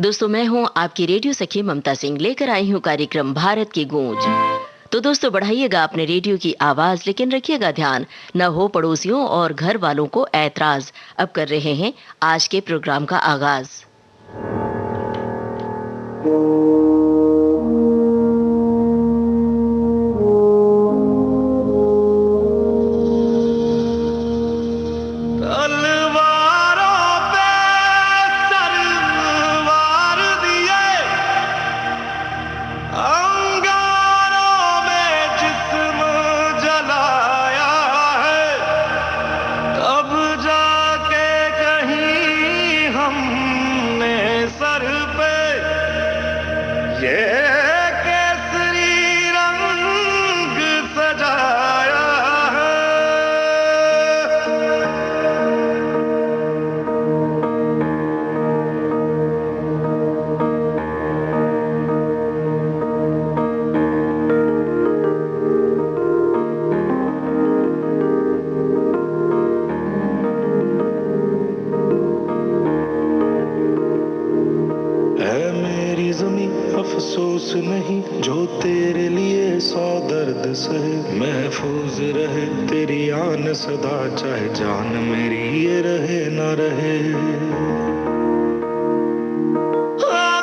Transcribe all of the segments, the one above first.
दोस्तों, मैं हूं आपकी रेडियो सखी ममता सिंह, लेकर आई हूं कार्यक्रम भारत की गूंज। तो दोस्तों, बढ़ाइएगा अपने रेडियो की आवाज, लेकिन रखिएगा ध्यान न हो पड़ोसियों और घर वालों को ऐतराज। अब कर रहे हैं आज के प्रोग्राम का आगाज। अफसोस नहीं जो तेरे लिए 100 दर्द सहे, महफूज रहे तेरी आन सदा, चाहे जान मेरी ये रहे न रहे।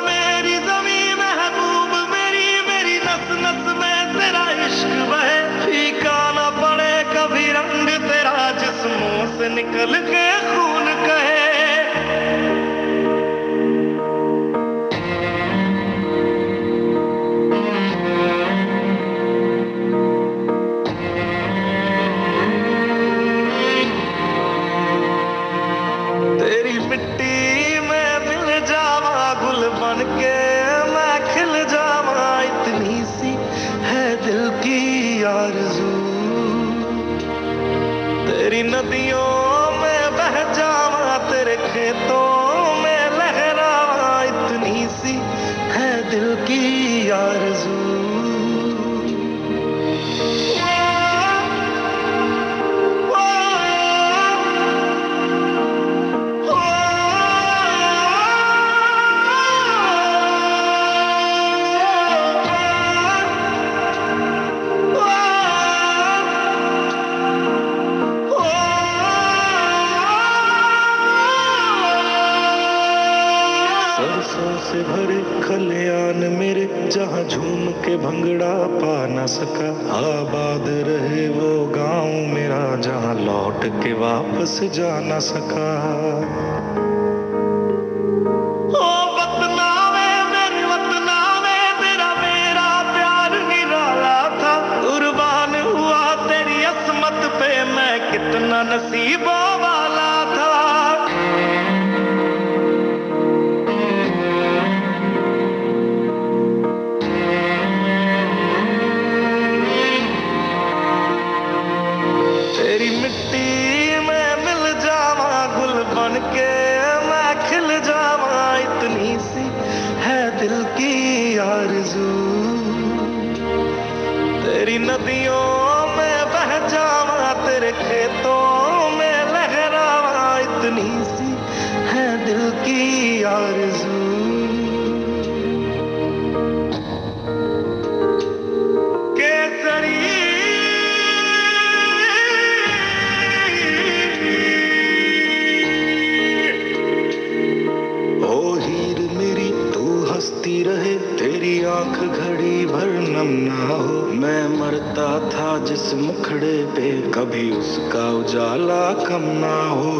मेरी ज़मीं महबूब मेरी, मेरी नस नस में तेरा इश्क बहे, फीका न पड़े कभी रंग तेरा, जिस्मों से निकल के खून कहे। नदियों में बह जावा, तेरे खेतों में लहरावा, इतनी सी है दिल की आरज़ू। से भरे खलियान मेरे, जहाँ झूम के भंगड़ा पा न सका, आबाद रहे वो गांव मेरा, जहाँ लौट के वापस जा न सका। ओ वतनावे मेरे वतनावे, तेरा मेरा प्यार निराला था, कुर्बान हुआ तेरी असमत पे मैं, कितना नसीबों वाला था। तेरी नदियों में बह जावा, तेरे खेतों में लहरावा, इतनी सी है दिल की आरज़ू। केसरी ओ हीर मेरी, तू हंसती रहे, तेरी आंख घड़ी भर नम ना हो, मैं मरता था जिस मुखड़े पे, कभी उसका उजाला कम ना हो।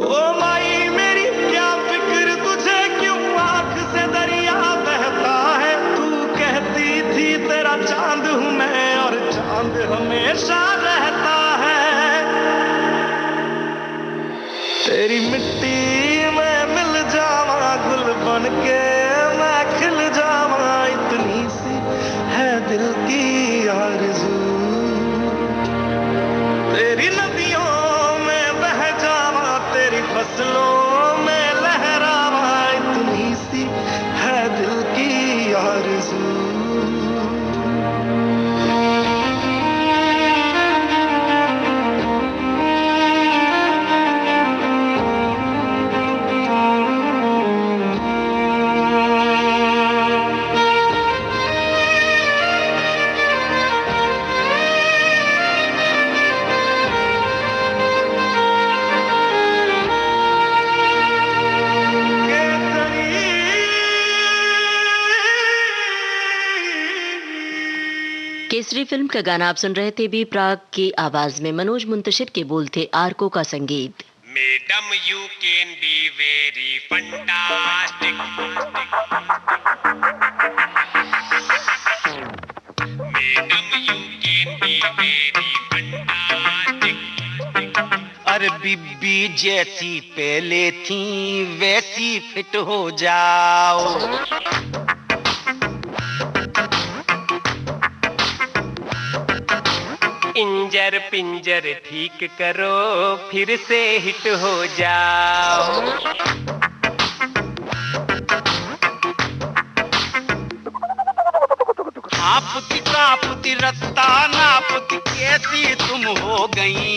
ओ माई मेरी क्या फिक्र तुझे, क्यों आंख से दरिया बहता है, तू कहती थी तेरा चांद हूँ मैं, और चांद हमेशा रहता है। तेरी मिट्टी में मिल जावा, गुल बन के मैं खिल जावा, इतनी सी है दिल की आरज़ू। तेरी नदियों में बह जावा, तेरी फसलों में लहरावा, इतनी सी है दिल की आरज़ू। दूसरी फिल्म का गाना आप सुन रहे थे बी प्राक की आवाज में। मनोज मुंतशिर के बोल थे, आरको का संगीत। Madam, you can be very fantastic. Madam, you can be very fantastic. अरे बीबी जैसी पहले थी वैसी फिट हो जाओ। इंजर पिंजर ठीक करो फिर से हिट हो जाओ। आपती कापती रत्ता नापती कैसी तुम हो गई।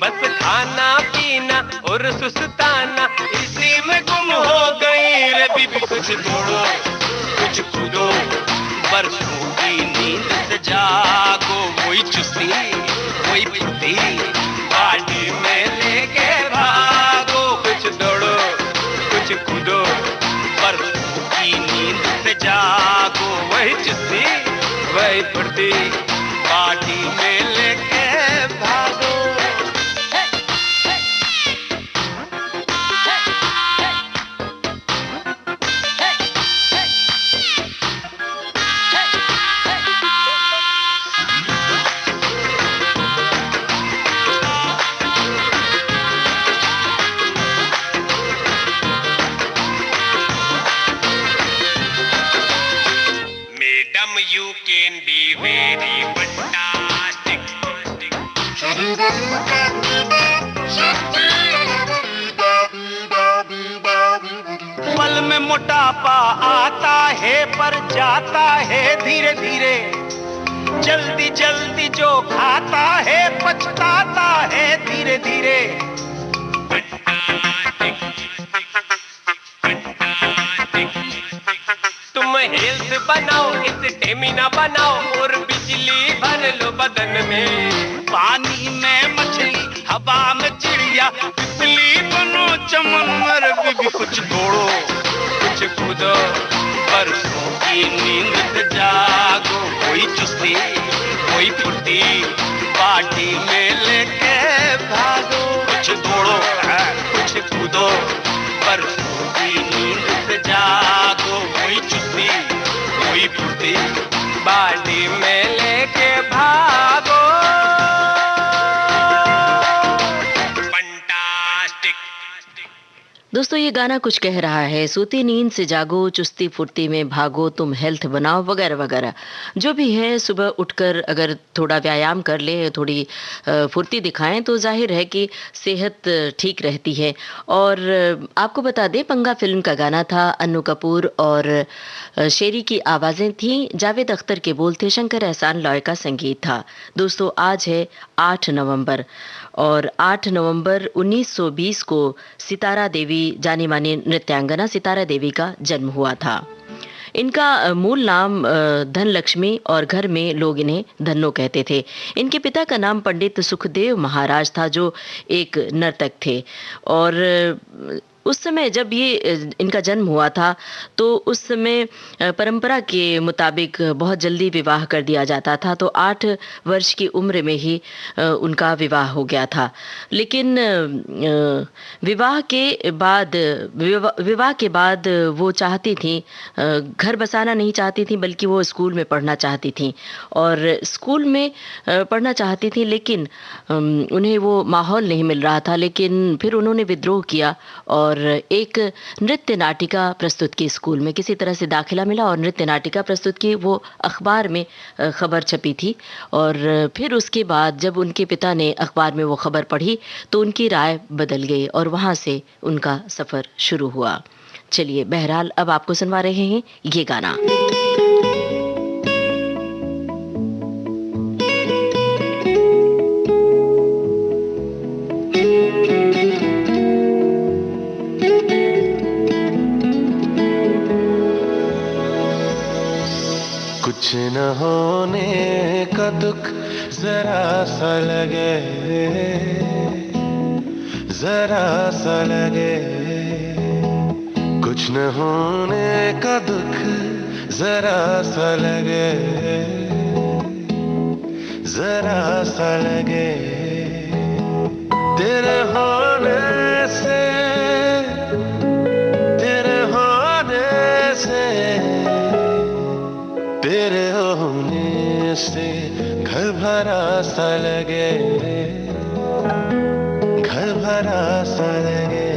बस खाना पीना और सुस्ताना इसी में गुम हो गई। रे बीबी कुछ दौड़ो कुछ कूदो बरसों की नींद से जागो। वही चुस्ती वही फुर्ती गाड़ी में लेके भागो। कुछ दौड़ो कुछ कूदो बरसों की नींद से जागो। वही चुस्ती वही फुर्ती गाड़ी में लेके भागो। Madam, you can be very fantastic. पल में मोटापा आता है पर जाता है धीरे धीरे। जल्दी जल्दी जो खाता है पछताता है धीरे धीरे। तुम हेल्थ बनाओ स्टेमिना बनाओ और बिजली भर लो बदन में। पानी में मछली हवा में चिड़िया बिजली बनो चमन मर। बीबी कुछ दौड़ो कुछ कूदो बरसों की नींद से जागो। कोई चुस्ती कोई फुर्ती पार्टी में लेके भागो। कुछ दौड़ो कुछ कूदो बरसों की नींद से जागो। कोई चुस्ती कोई फुर्ती बाड़ी में लेके भागो। फंटास्टिक। दोस्तों ये गाना कुछ कह रहा है, सोती नींद से जागो, चुस्ती फुर्ती में भागो, तुम हेल्थ बनाओ वगैरह वगैरह। जो भी है, सुबह उठकर अगर थोड़ा व्यायाम कर ले, थोड़ी फुर्ती दिखाएं तो जाहिर है कि सेहत ठीक रहती है। और आपको बता दें, पंगा फिल्म का गाना था, अन्नू कपूर और शेरी की आवाज़ें थीं, जावेद अख्तर के बोल थे, शंकर एहसान लॉय का संगीत था। दोस्तों आज है 8 नवंबर और 8 नवंबर 1920 को सितारा देवी, जानी मानी नृत्यांगना सितारा देवी का जन्म हुआ था। इनका मूल नाम धनलक्ष्मी और घर में लोग इन्हें धन्नो कहते थे। इनके पिता का नाम पंडित सुखदेव महाराज था जो एक नर्तक थे। और उस समय जब ये इनका जन्म हुआ था तो उस समय परंपरा के मुताबिक बहुत जल्दी विवाह कर दिया जाता था। तो 8 वर्ष की उम्र में ही उनका विवाह हो गया था। लेकिन विवाह के बाद वो चाहती थी, घर बसाना नहीं चाहती थी, बल्कि वो स्कूल में पढ़ना चाहती थी। और स्कूल में पढ़ना चाहती थी लेकिन उन्हें वो माहौल नहीं मिल रहा था। लेकिन फिर उन्होंने विद्रोह किया और एक नृत्य नाटिका प्रस्तुत की स्कूल में। किसी तरह से दाखिला मिला और नृत्य नाटिका प्रस्तुत की। वो अखबार में खबर छपी थी और फिर उसके बाद जब उनके पिता ने अखबार में वो खबर पढ़ी तो उनकी राय बदल गई और वहाँ से उनका सफ़र शुरू हुआ। चलिए, बहरहाल अब आपको सुनवा रहे हैं ये गाना। कुछ न होने का दुख जरा सा लगे, जरा सा लगे। कुछ न होने का दुख जरा सा लगे। जरा सा लगे तेरे होने से, तेरे होने से, तेरे होने से घर भरा सा लगे, घर भरा सा लगे।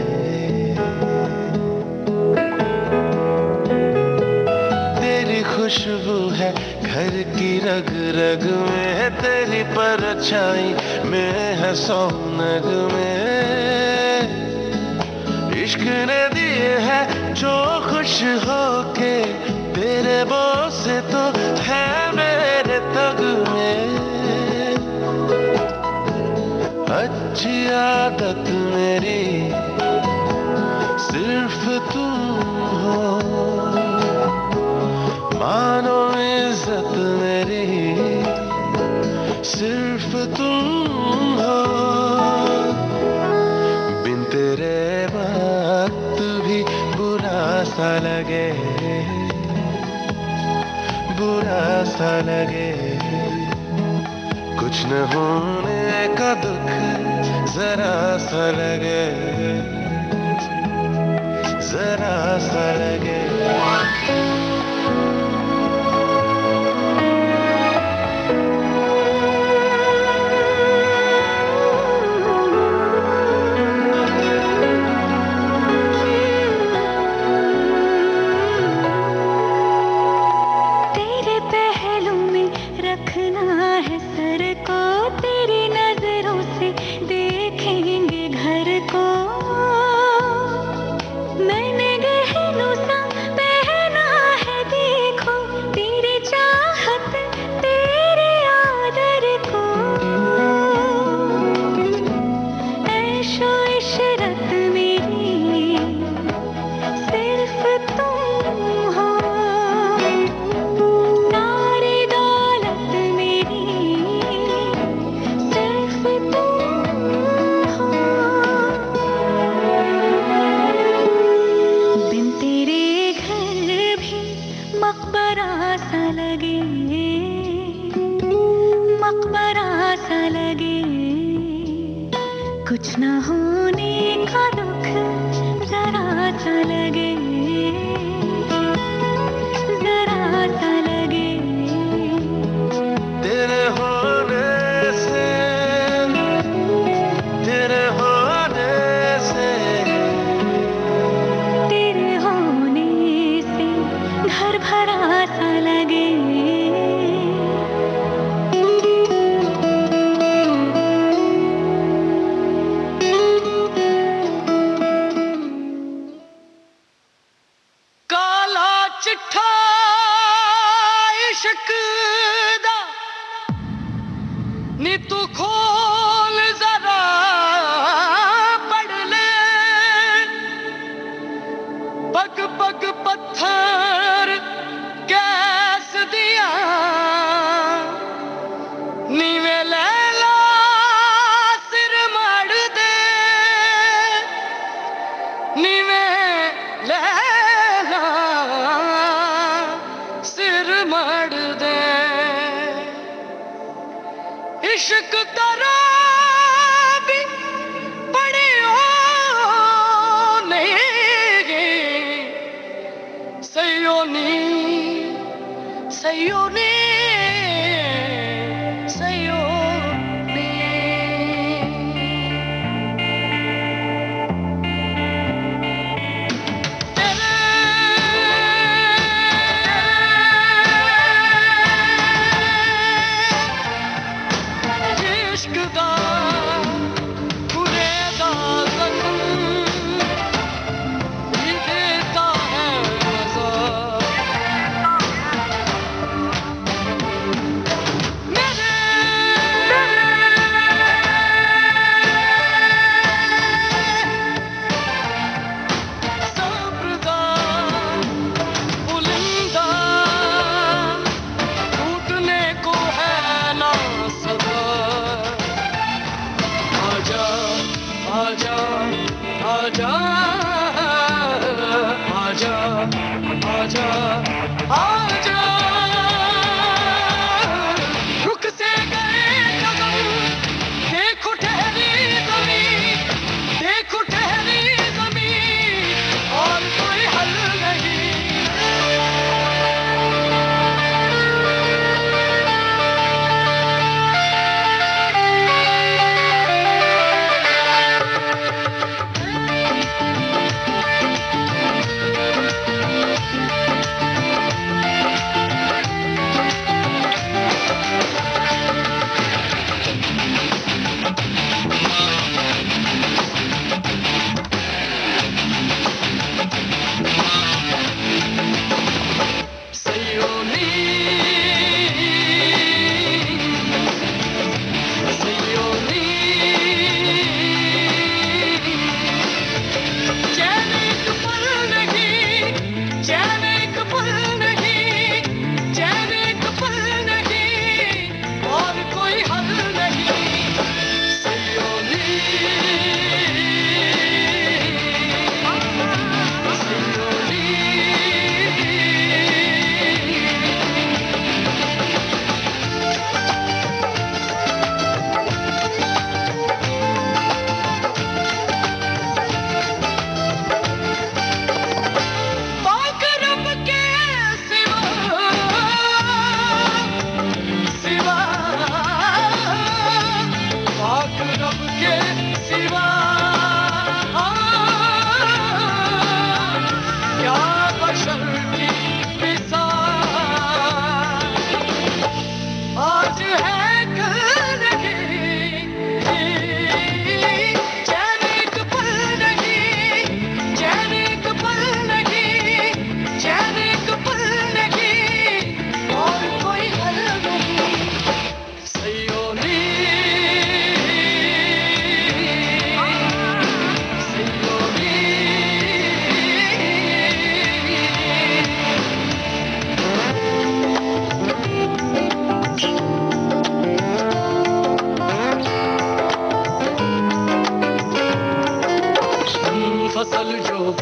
तेरी खुशबू है घर की रग रग में, तेरी परछाई में है सोनग में। इश्क ने दिए है जो खुश होके, तेरे बोल से तो है मेरे तग में। अच्छी आदत मेरी सिर्फ तुम हो, मानो इज्जत मेरी सिर्फ तुम हो। बिन तेरे वक्त भी बुरा सा लगे, बुरा सा लगे। कुछ न होने का दुख जरा सा लगे, जरा सा लगे। कुछ न होने का दुख जरा सा लगे, जरा सा लगे। तेरे होने से, तेरे होने से, तेरे होने से घर भरा सा लगे। नी तू खोल जरा पढ़ ले, पग पग पत्थर कैस दिया। नीवे लैला सिर मड़ दे, नीवे लैला सिर मड़ दे। इश्क तेरा भी पढ़ियो नहीं, सयो नी, सयो नी, सयो नी। इश्क दा पूरे दा ये देता है मजा। मेरे सब्र दा बुलंदा टूटने को है ना सदा। आजा आजा आजा आजा आजा आजा। रुक से गए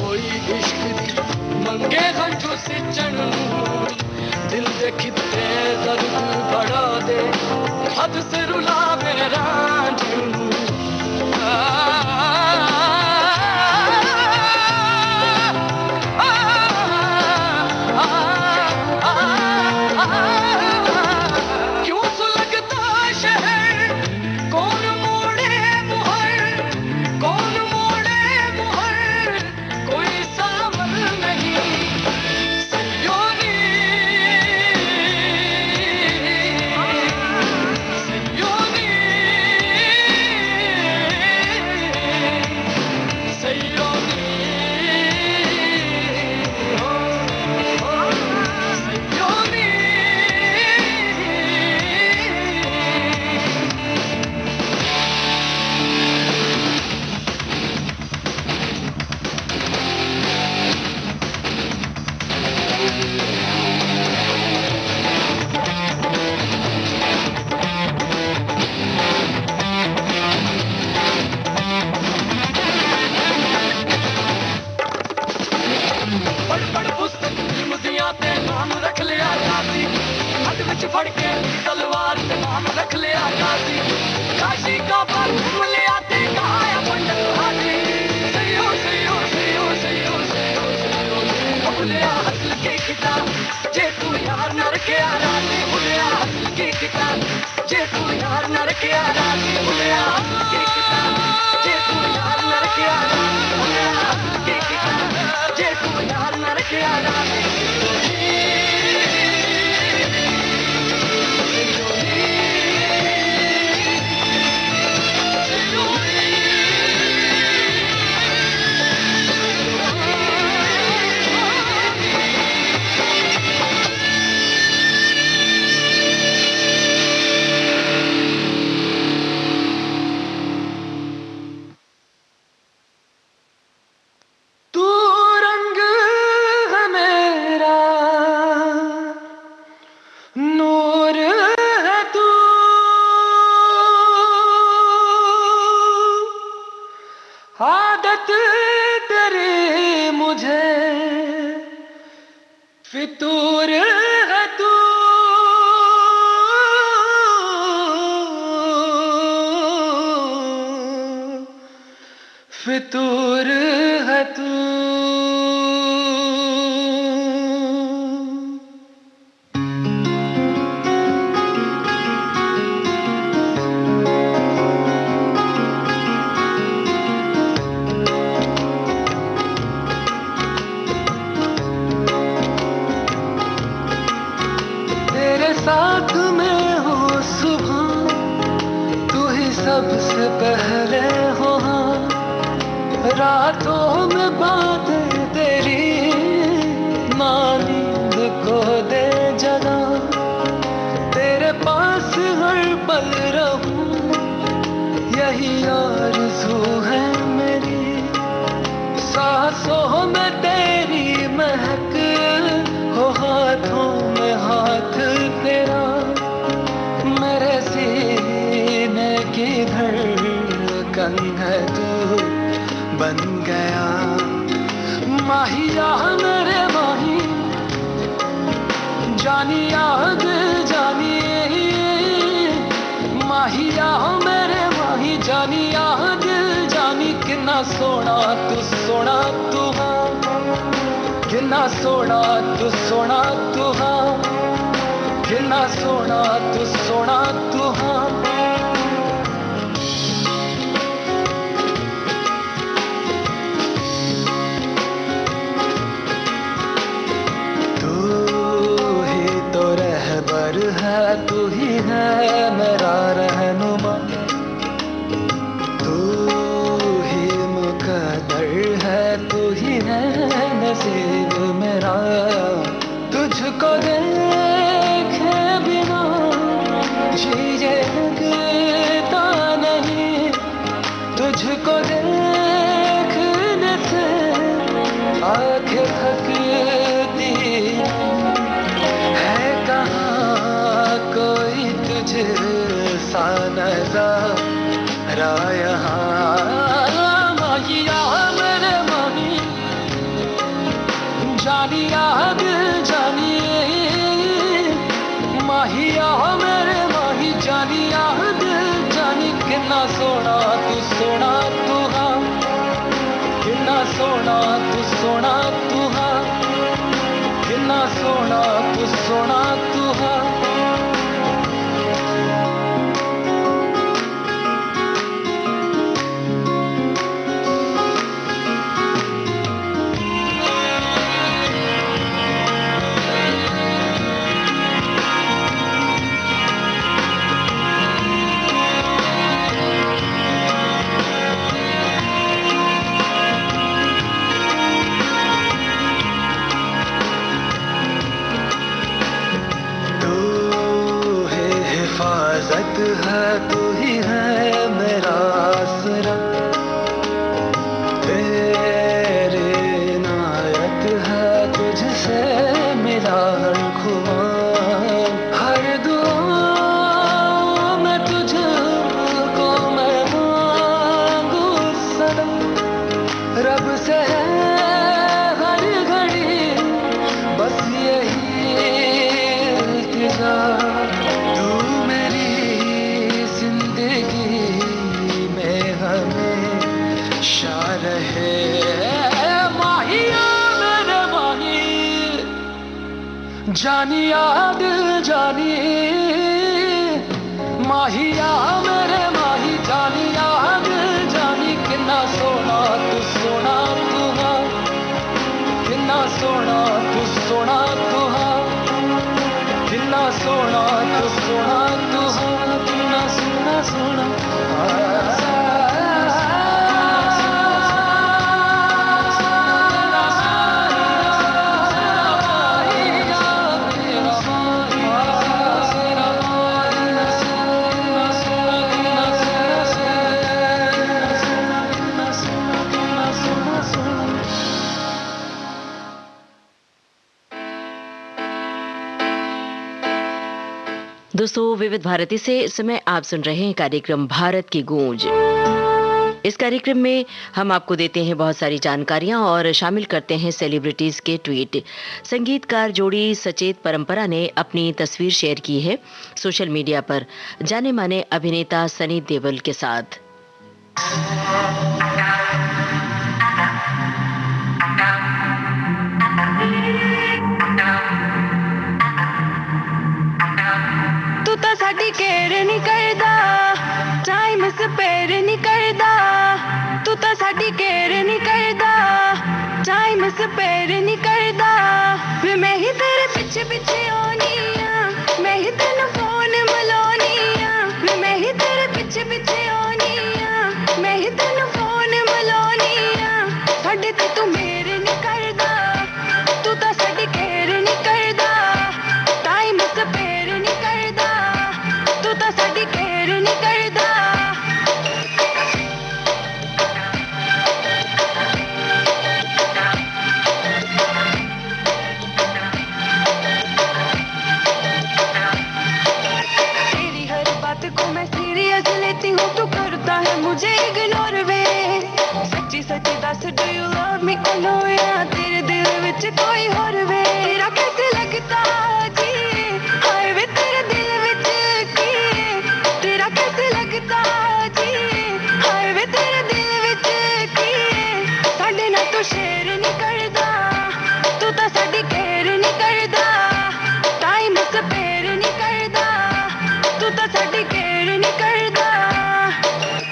कोई इश्क दी मंगे हंझू सिचण दिल दे खिते दर्द बढ़ा दे हद से रुला मेरा फड़ के तलवार से नाम रख लिया गाजी काशी का पर घूम लिया देखा है पंडित हाजी सयो सयो सयो सयो सयो सयो भूलिया हंस के किताब जे तू यार न रखे राजी भूलिया हंस के किताब जे तू यार न रखे राजी भूलिया हंस के किताब जे तू यार न रखे राजी भूलिया हंस के किताब जे तू यार न रखे राजी आदत तेरी मुझे फितूर है तू फितूर है तू साथ में हो सुबह तू ही सबसे पहले हो रातों में बातें तेरी नींद को दे जगा तेरे पास हर पल रहूं यही आरज़ू है मेरी सांसों में तेरी महक हो हाथों में हाथ तेरा मेरे सीने की धड़कन है तू बन गया माहिया मेरे माही जानिया दिल जानिए माहिया मेरे माही जानिया दिल जानी कितना सोना तू हाँ कितना सोना तू हाँ कितना सोना तू हाँ तू ही है मेरा रहनुमा तू ही मुकद्दर है तू ही है नसीब मेरा तुझको देखे बिना जिए लगता नहीं तुझको देखने से आंखें थकती है कहाँ कोई तुझसा नज़ारा यहाँ माहिया मेरे माही जानिया दिल जानिए माहिया मेरे माही जानिया दिल जानी किन्ना सोना तू हाँ किन्ना सोना तू हाँ किन्ना सोना तू हाँ है तू ही है मेरा आसरा तेरे नायत है तुझसे मिला हर खुमार हर दुआ में तुझको मैं मांगू सनम रब से हर घड़ी बस यही इल्तिजा जानिया दिल जानी माहिया मेरे माही जानिया दिल जानी किन्ना सोना तू हाँ किन्ना सोना तू हाँ किन्ना सोना तू हाँ किन्ना सोना दोस्तों विविध भारती से इस समय आप सुन रहे हैं कार्यक्रम भारत की गूंज। इस कार्यक्रम में हम आपको देते हैं बहुत सारी जानकारियां और शामिल करते हैं सेलिब्रिटीज के ट्वीट। संगीतकार जोड़ी सचेत परंपरा ने अपनी तस्वीर शेयर की है सोशल मीडिया पर जाने माने अभिनेता सनी देओल के साथ। तो साडी केयर नहीं करदा टाइम स्पेयर नहीं करदा तू तो साडी केयर नहीं करदा टाइम स्पेयर नहीं करदा वे मैं ही तेरे पीछे पीछे आनी आ मैं ही तेनु फोन मिलानी आ वे मैं ही तेरे पीछे पीछे आनी आ मैं ही तेनु फोन मिलानी आ साडे ते तू मेरे नहीं करदा तू तो साडी केयर नहीं करदा टाइम स्पेयर नहीं करदा तू तो साडी केयर नहीं करदा तेरी हर बात को मैं सीरियस लेती हूँ तू करता है मुझे इग्नोर वे सच्ची सच्ची दस do you love me oh no या तेरे दिल विच कोई और वे तेरा कैसे लगता जी हाय वे तेरे दिल विच की तेरा कैसे लगता जी हाय वे तेरे दिल विच की साडे नाल तू शेयर नहीं करदा तू तो साडी केयर नहीं करदा टाइम स्पेयर नहीं करदा तू तो साडी केयर नहीं करदा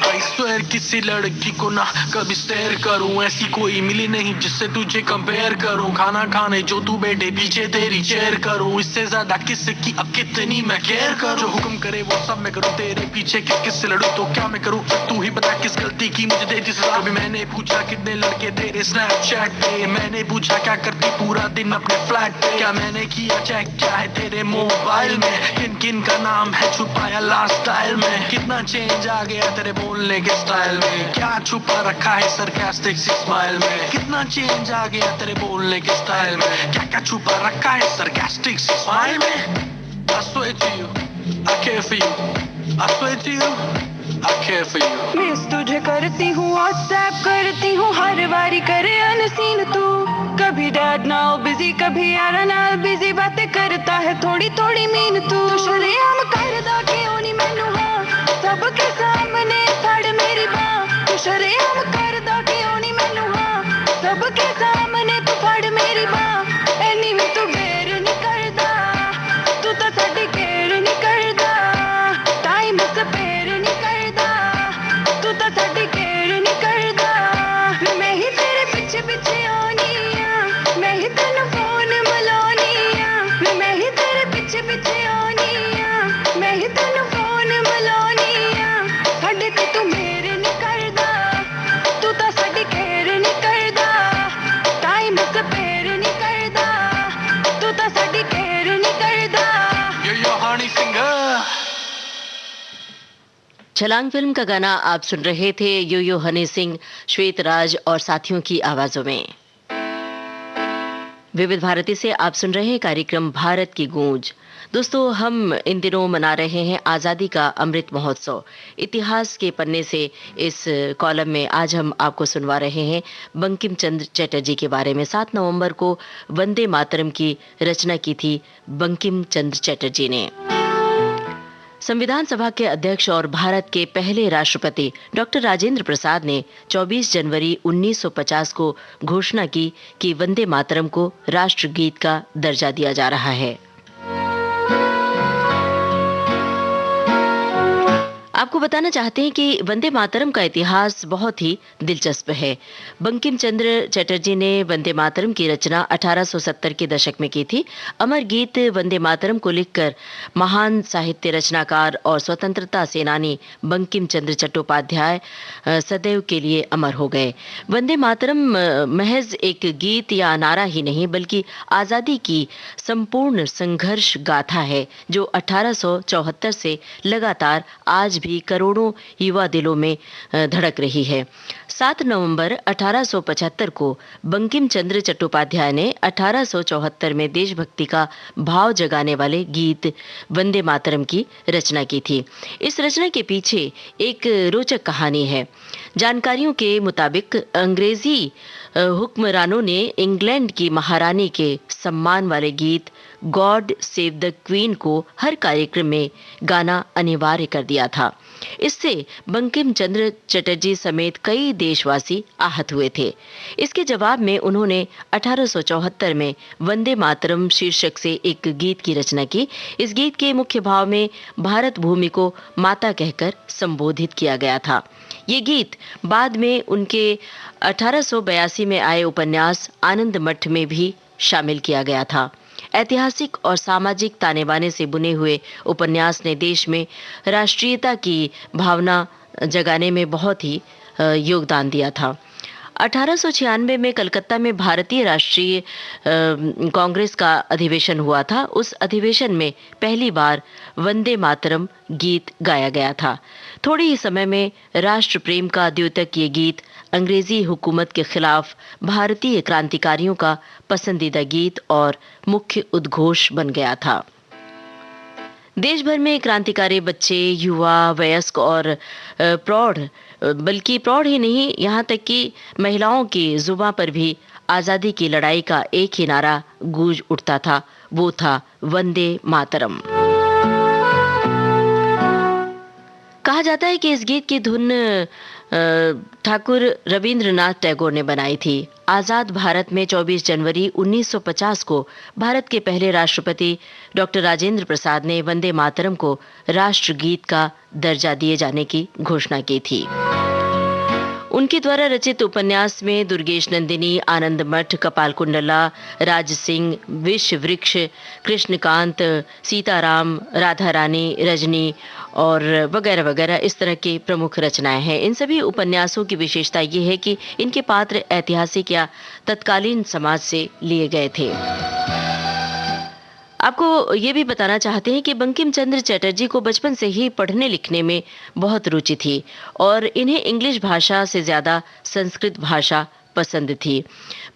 I swear किसी लड़की को ना कभी स्टेयर करूं ऐसी कोई मिली नहीं जिससे तुझे कंपेयर करूं खाना खाने जो तू बैठे पीछे तेरी चेयर करूं इससे ज्यादा किसकी अब कितनी मैं केयर करूं जो हुक्म करे वो सब मैं करूं तेरे पीछे किस किस से लड़ूं तो क्या मैं करूं तू ही बता किस गलती की मुझे दे जिस कभी मैंने पूछा कितने लड़के तेरे स्नैपचैट पे मैंने पूछा क्या करती पूरा दिन अपने फ्लैट पे क्या मैंने किया चेक क्या है तेरे मोबाइल में किन किन का नाम है छुपाया लास्ट स्टाइल में कितना चेंज आ गया तेरे बोलने के स्टाइल में क्या छुपा रखा है सरकास्टिक स्माइल में कितना चेंज आ गया तेरे बोलने के स्टाइल में क्या क्या छुपा रखा है सरकास्टिक स्माइल में I swear to you I care for you I swear to you I care for you miss तुझे करती हूँ व्हाट्सएप करती हूँ हर बारी करे अनसीन तू कभी डैड नाउ बिजी बिजी कभी यारा नाल बिजी बातें करता है थोड़ी थोड़ी मीन तू शरेआम करदा क्यों नहीं मैनू हाँ सबके सामने फड़ मेरी बाँ तू शरेआम करदा क्यों नहीं मैनू हाँ सबके सामने तू फड़ मेरी बाँ एनी भी तू ढेर नहीं करदा तू तो साडी केयर नहीं करदा टाइम स्पेयर नहीं करदा तू तो साडी केयर नहीं करदा मैं ही तेरे पीछे पीछे आनी आ मैं ही तेनू फोन मिलानी आ मैं ही तेरे पीछे पीछे आनी आ मैं ही तेनू फोन मिलानी आ साडे ते तू मेरे नहीं करदा तू तो साडी केयर नहीं करदा टाइम स्पेयर नहीं करदा तू तो साडी केयर नहीं करदा यो हनी सिंगर। छलांग फिल्म का गाना आप सुन रहे थे यो यो हनी सिंह, श्वेत राज और साथियों की आवाजों में। विविध भारती से आप सुन रहे हैं कार्यक्रम भारत की गूंज। दोस्तों, हम इन दिनों मना रहे हैं आज़ादी का अमृत महोत्सव। इतिहास के पन्ने से इस कॉलम में आज हम आपको सुनवा रहे हैं बंकिम चंद्र चटर्जी के बारे में। 7 नवंबर को वंदे मातरम की रचना की थी बंकिम चंद्र चटर्जी ने। संविधान सभा के अध्यक्ष और भारत के पहले राष्ट्रपति डॉक्टर राजेंद्र प्रसाद ने 24 जनवरी 1950 को घोषणा की कि वंदे मातरम को राष्ट्रगीत का दर्जा दिया जा रहा है। आपको बताना चाहते हैं कि वंदे मातरम का इतिहास बहुत ही दिलचस्प है। बंकिम चंद्र चटर्जी ने वंदे मातरम की रचना 1870 के दशक में की थी। अमर गीत वंदे मातरम को लिखकर महान साहित्य रचनाकार और स्वतंत्रता सेनानी बंकिम चंद्र चट्टोपाध्याय सदैव के लिए अमर हो गए। वंदे मातरम महज एक गीत या नारा ही नहीं, बल्कि आज़ादी की संपूर्ण संघर्ष गाथा है, जो 1874 से लगातार आज भी करोड़ों युवा दिलों में धड़क रही है। 7 नवंबर 1875 को बंकिम चंद्र चट्टोपाध्याय ने 1874 में देशभक्ति का भाव जगाने वाले गीत वंदे मातरम की रचना की थी। इस रचना के पीछे एक रोचक कहानी है। जानकारियों के मुताबिक अंग्रेजी हुक्मरानों ने इंग्लैंड की महारानी के सम्मान वाले गीत गॉड सेव द क्वीन को हर कार्यक्रम में गाना अनिवार्य कर दिया था। इससे बंकिम चंद्र चटर्जी समेत कई देशवासी आहत हुए थे। इसके जवाब में उन्होंने 1874 में वंदे मातरम शीर्षक से एक गीत की रचना की। इस गीत के मुख्य भाव में भारत भूमि को माता कहकर संबोधित किया गया था। ये गीत बाद में उनके 1882 में आए उपन्यास आनंद मठ में भी शामिल किया गया था। ऐतिहासिक और सामाजिक ताने बाने से बुने हुए उपन्यास ने देश में राष्ट्रीयता की भावना जगाने में बहुत ही योगदान दिया था। 1896 में कलकत्ता में भारतीय राष्ट्रीय कांग्रेस का अधिवेशन हुआ था। उस अधिवेशन में पहली बार वंदे मातरम गीत गाया गया था। थोड़े ही समय में राष्ट्र प्रेम का द्योतक ये गीत अंग्रेजी हुकूमत के खिलाफ भारतीय क्रांतिकारियों का पसंदीदा गीत और मुख्य उद्घोष बन गया था। देश भर में क्रांतिकारी बच्चे, युवा, वयस्क और प्रौढ़, बल्कि प्रौढ़ ही नहीं, यहाँ तक कि महिलाओं की जुबां पर भी आज़ादी की लड़ाई का एक ही नारा गूंज उठता था, वो था वंदे मातरम। कहा जाता है कि इस गीत की धुन ठाकुर रविंद्रनाथ टैगोर ने बनाई थी। आजाद भारत में 24 जनवरी 1950 को भारत के पहले राष्ट्रपति डॉक्टर राजेंद्र प्रसाद ने वंदे मातरम को राष्ट्रगीत का दर्जा दिए जाने की घोषणा की थी। उनके द्वारा रचित उपन्यास में दुर्गेश नंदिनी, आनंद मठ, कपाल कुंडला, राज सिंह, विष वृक्ष, कृष्णकांत, सीताराम, राधा रानी, रजनी और वगैरह वगैरह इस तरह की प्रमुख रचनाएं हैं। इन सभी उपन्यासों की विशेषता ये है कि इनके पात्र ऐतिहासिक या तत्कालीन समाज से लिए गए थे। आपको ये भी बताना चाहते हैं कि बंकिम चंद्र चटर्जी को बचपन से ही पढ़ने लिखने में बहुत रुचि थी और इन्हें इंग्लिश भाषा से ज़्यादा संस्कृत भाषा पसंद थी।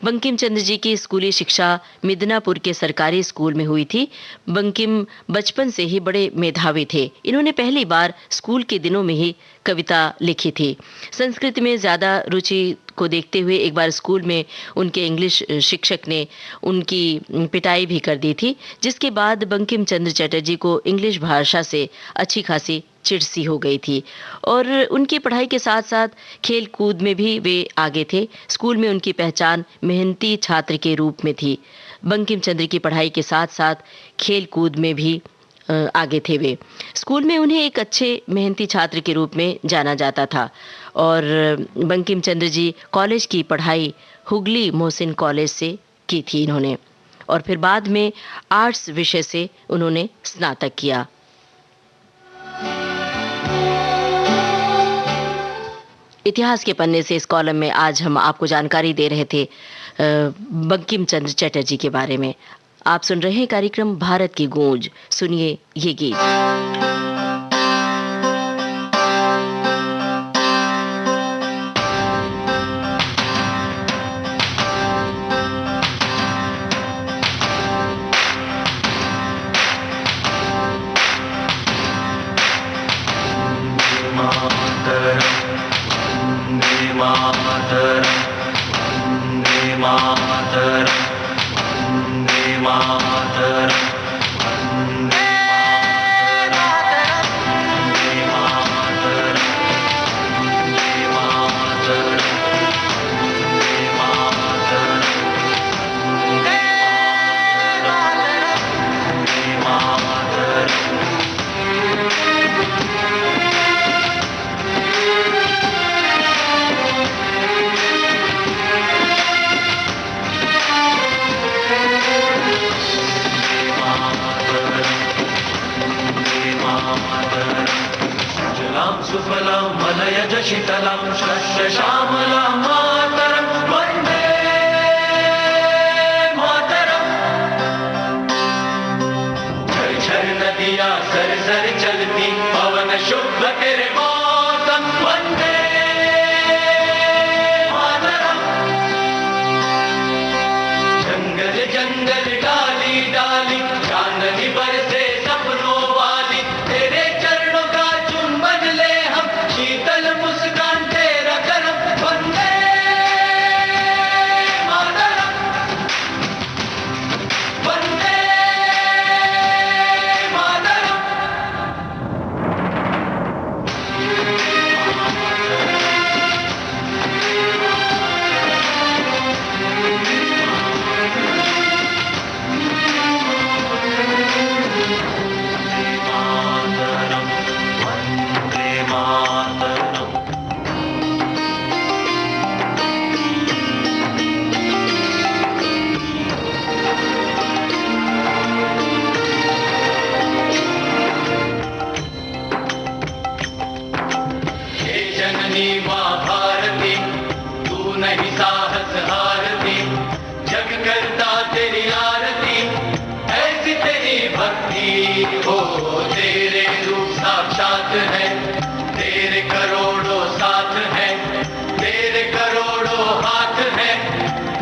बंकिम चंद्र जी की स्कूली शिक्षा मिदनापुर के सरकारी स्कूल में हुई थी। बंकिम बचपन से ही बड़े मेधावी थे। इन्होंने पहली बार स्कूल के दिनों में ही कविता लिखी थी। संस्कृत में ज़्यादा रुचि को देखते हुए एक बार स्कूल में उनके इंग्लिश शिक्षक ने उनकी पिटाई भी कर दी थी, जिसके बाद बंकिम चंद्र चटर्जी को इंग्लिश भाषा से अच्छी खासी चिढ़ सी हो गई थी और उनकी पढ़ाई के साथ साथ खेल कूद में भी वे आगे थे। स्कूल में उनकी पहचान मेहनती छात्र के रूप में थी। बंकिम चंद्र की पढ़ाई के साथ साथ खेल कूद में भी आगे थे वे। स्कूल में उन्हें एक अच्छे मेहनती छात्र के रूप में जाना जाता था और बंकिम चंद्र जी कॉलेज की पढ़ाई हुगली मोहसिन कॉलेज से की थी इन्होंने और फिर बाद में आर्ट्स विषय से उन्होंने स्नातक किया। इतिहास के पन्ने से इस कॉलम में आज हम आपको जानकारी दे रहे थे बंकिम चंद्र चटर्जी के बारे में। आप सुन रहे हैं कार्यक्रम भारत की गूंज। सुनिए ये गीत। शीतलं श्यामलां मातरं वन्दे मातरं। झरझर नदियाँ सरसर चलती पवन शुभ तेरे मौसम वन्दे मातरं। जंगल जंगल डाली डाली चांदनी बरसे सपनों वाली तेरे चरणों का चुंबन ले हम शीतल मुस्कान तेरा करम वंदे मातरम वंदे मातरम। वंदे मातरम। हे जननी माँ भारती तू नहीं साहस हारती जग करता तेरी आरती ऐसी तेरी भक्ति हो तेरे रूप साक्षात है तेरे करोड़ों साथ है तेरे करोड़ों हाथ है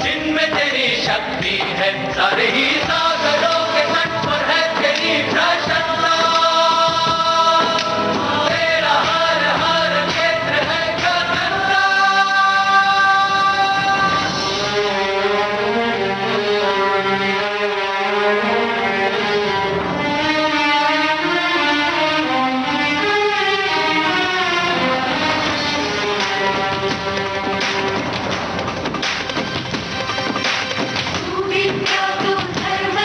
जिनमें तेरी शक्ति है सारे ही सागरों के तट पर है तेरी प्रसन्नता। तेरा हर हर क्षेत्र है गगनता। तू विद्या तू धर्म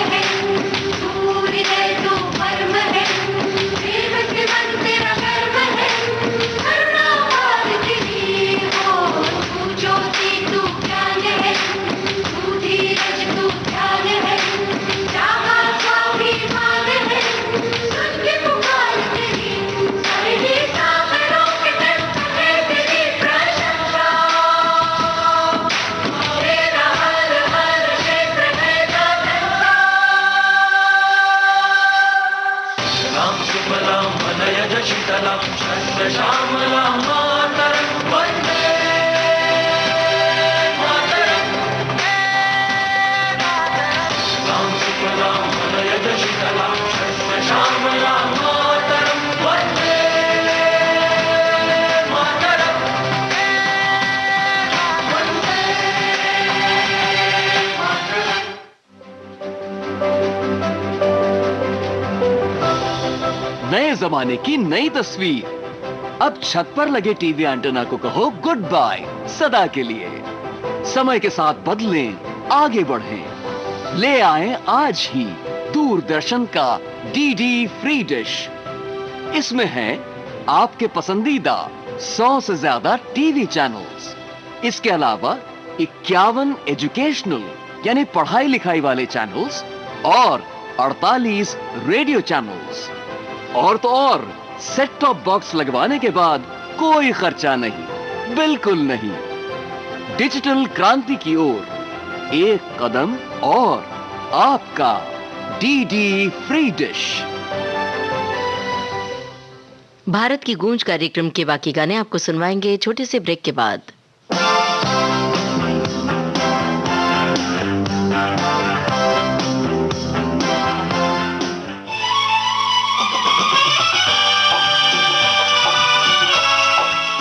जमाने की नई तस्वीर। अब छत पर लगे टीवी एंटेना को कहो गुड बाय सदा के लिए। समय के साथ बदलें, आगे बढ़ें। ले आएं आज ही दूरदर्शन का डीडी फ्री डिश। इसमें है आपके पसंदीदा 100 से ज्यादा टीवी चैनल्स। इसके अलावा 51 एजुकेशनल यानी पढ़ाई लिखाई वाले चैनल्स और 48 रेडियो चैनल्स। और तो और सेट टॉप बॉक्स लगवाने के बाद कोई खर्चा नहीं, बिल्कुल नहीं। डिजिटल क्रांति की ओर एक कदम और आपका डीडी फ्री डिश। भारत की गूंज कार्यक्रम के बाकी गाने आपको सुनवाएंगे छोटे से ब्रेक के बाद।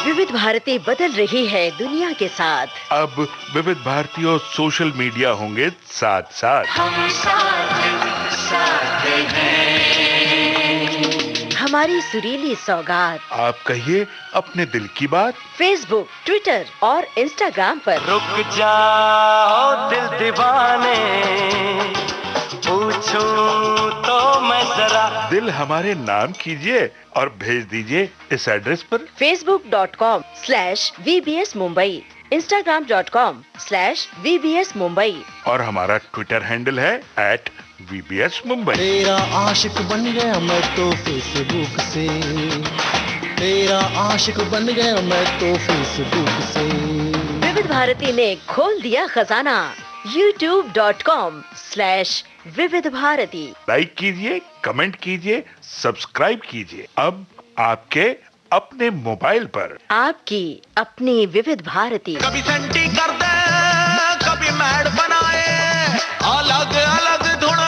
विविध भारती बदल रही है दुनिया के साथ। अब विविध भारती और सोशल मीडिया होंगे साथ साथ। हम साथ हैं। हमारी सुरीली सौगात आप कहिए अपने दिल की बात। फेसबुक, ट्विटर और इंस्टाग्राम पर। रुक जाओ दिल दीवाने, पूछूं तो मैं जरा। दिल हमारे नाम कीजिए और भेज दीजिए इस एड्रेस पर। facebook.com/VBS Mumbai, Instagram.com/VBS Mumbai और हमारा ट्विटर हैंडल है @VBS Mumbai। तेरा आशिक बन गया मैं तो फेसबुक से, तेरा आशिक बन गया मैं तो फेसबुक से। विविध भारती ने खोल दिया खजाना youtube.com/विविध भारती। लाइक कीजिए, कमेंट कीजिए, सब्सक्राइब कीजिए। अब आपके अपने मोबाइल पर आपकी अपनी विविध भारती। कभी सेंटी कर दे, कभी मैड बनाए, अलग अलग धुन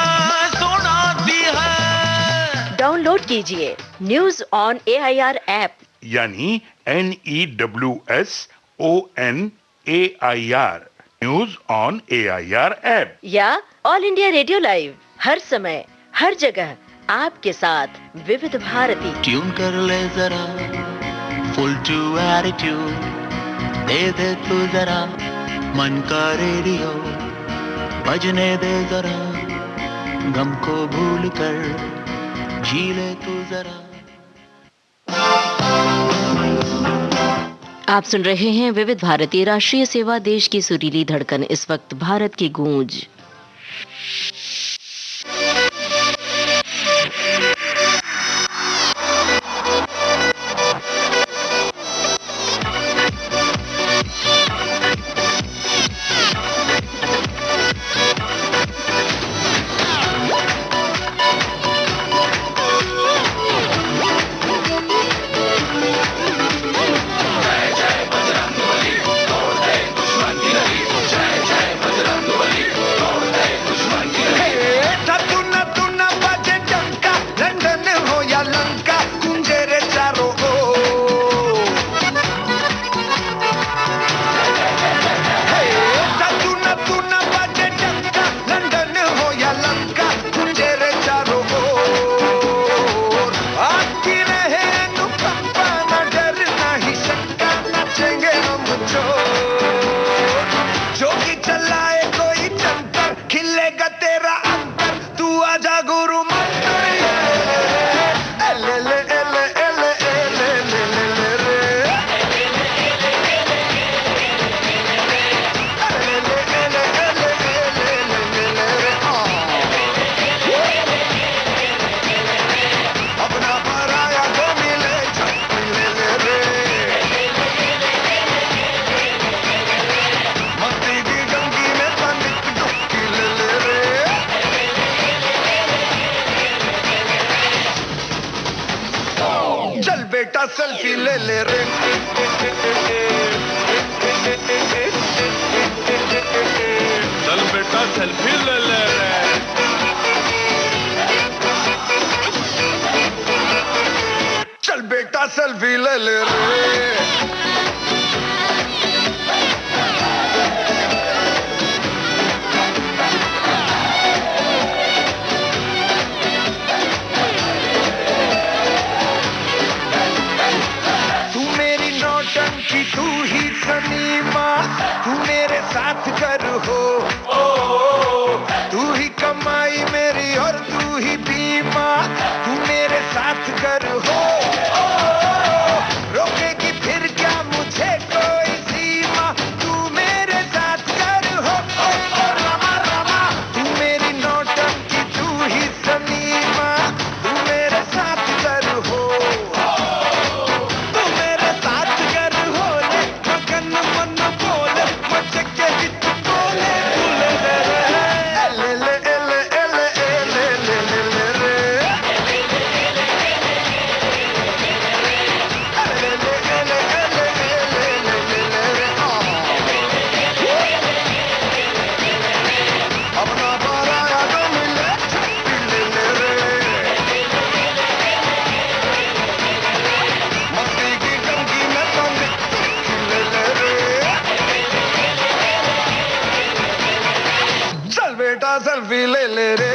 सुनाती है। डाउनलोड कीजिए न्यूज ऑन AIR ऐप यानी NEWSONAIR news on AIR app या ऑल इंडिया रेडियो लाइव। हर समय हर जगह आपके साथ विविध भारती। ट्यून कर ले जरा फुल टू एटीट्यूड, दे दे तू जरा मन का रेडियो, बजने दे जरा गम को भूल कर, जी ले तू जरा। आप सुन रहे हैं विविध भारती, राष्ट्रीय सेवा, देश की सुरीली धड़कन। इस वक्त भारत की गूंज। सेल्फी ले ले रे, चल बेटा सेल्फी ले ले रे। चल बेटा सेल्फी ले ले रे। बेटा सेल्फी ले ले रे।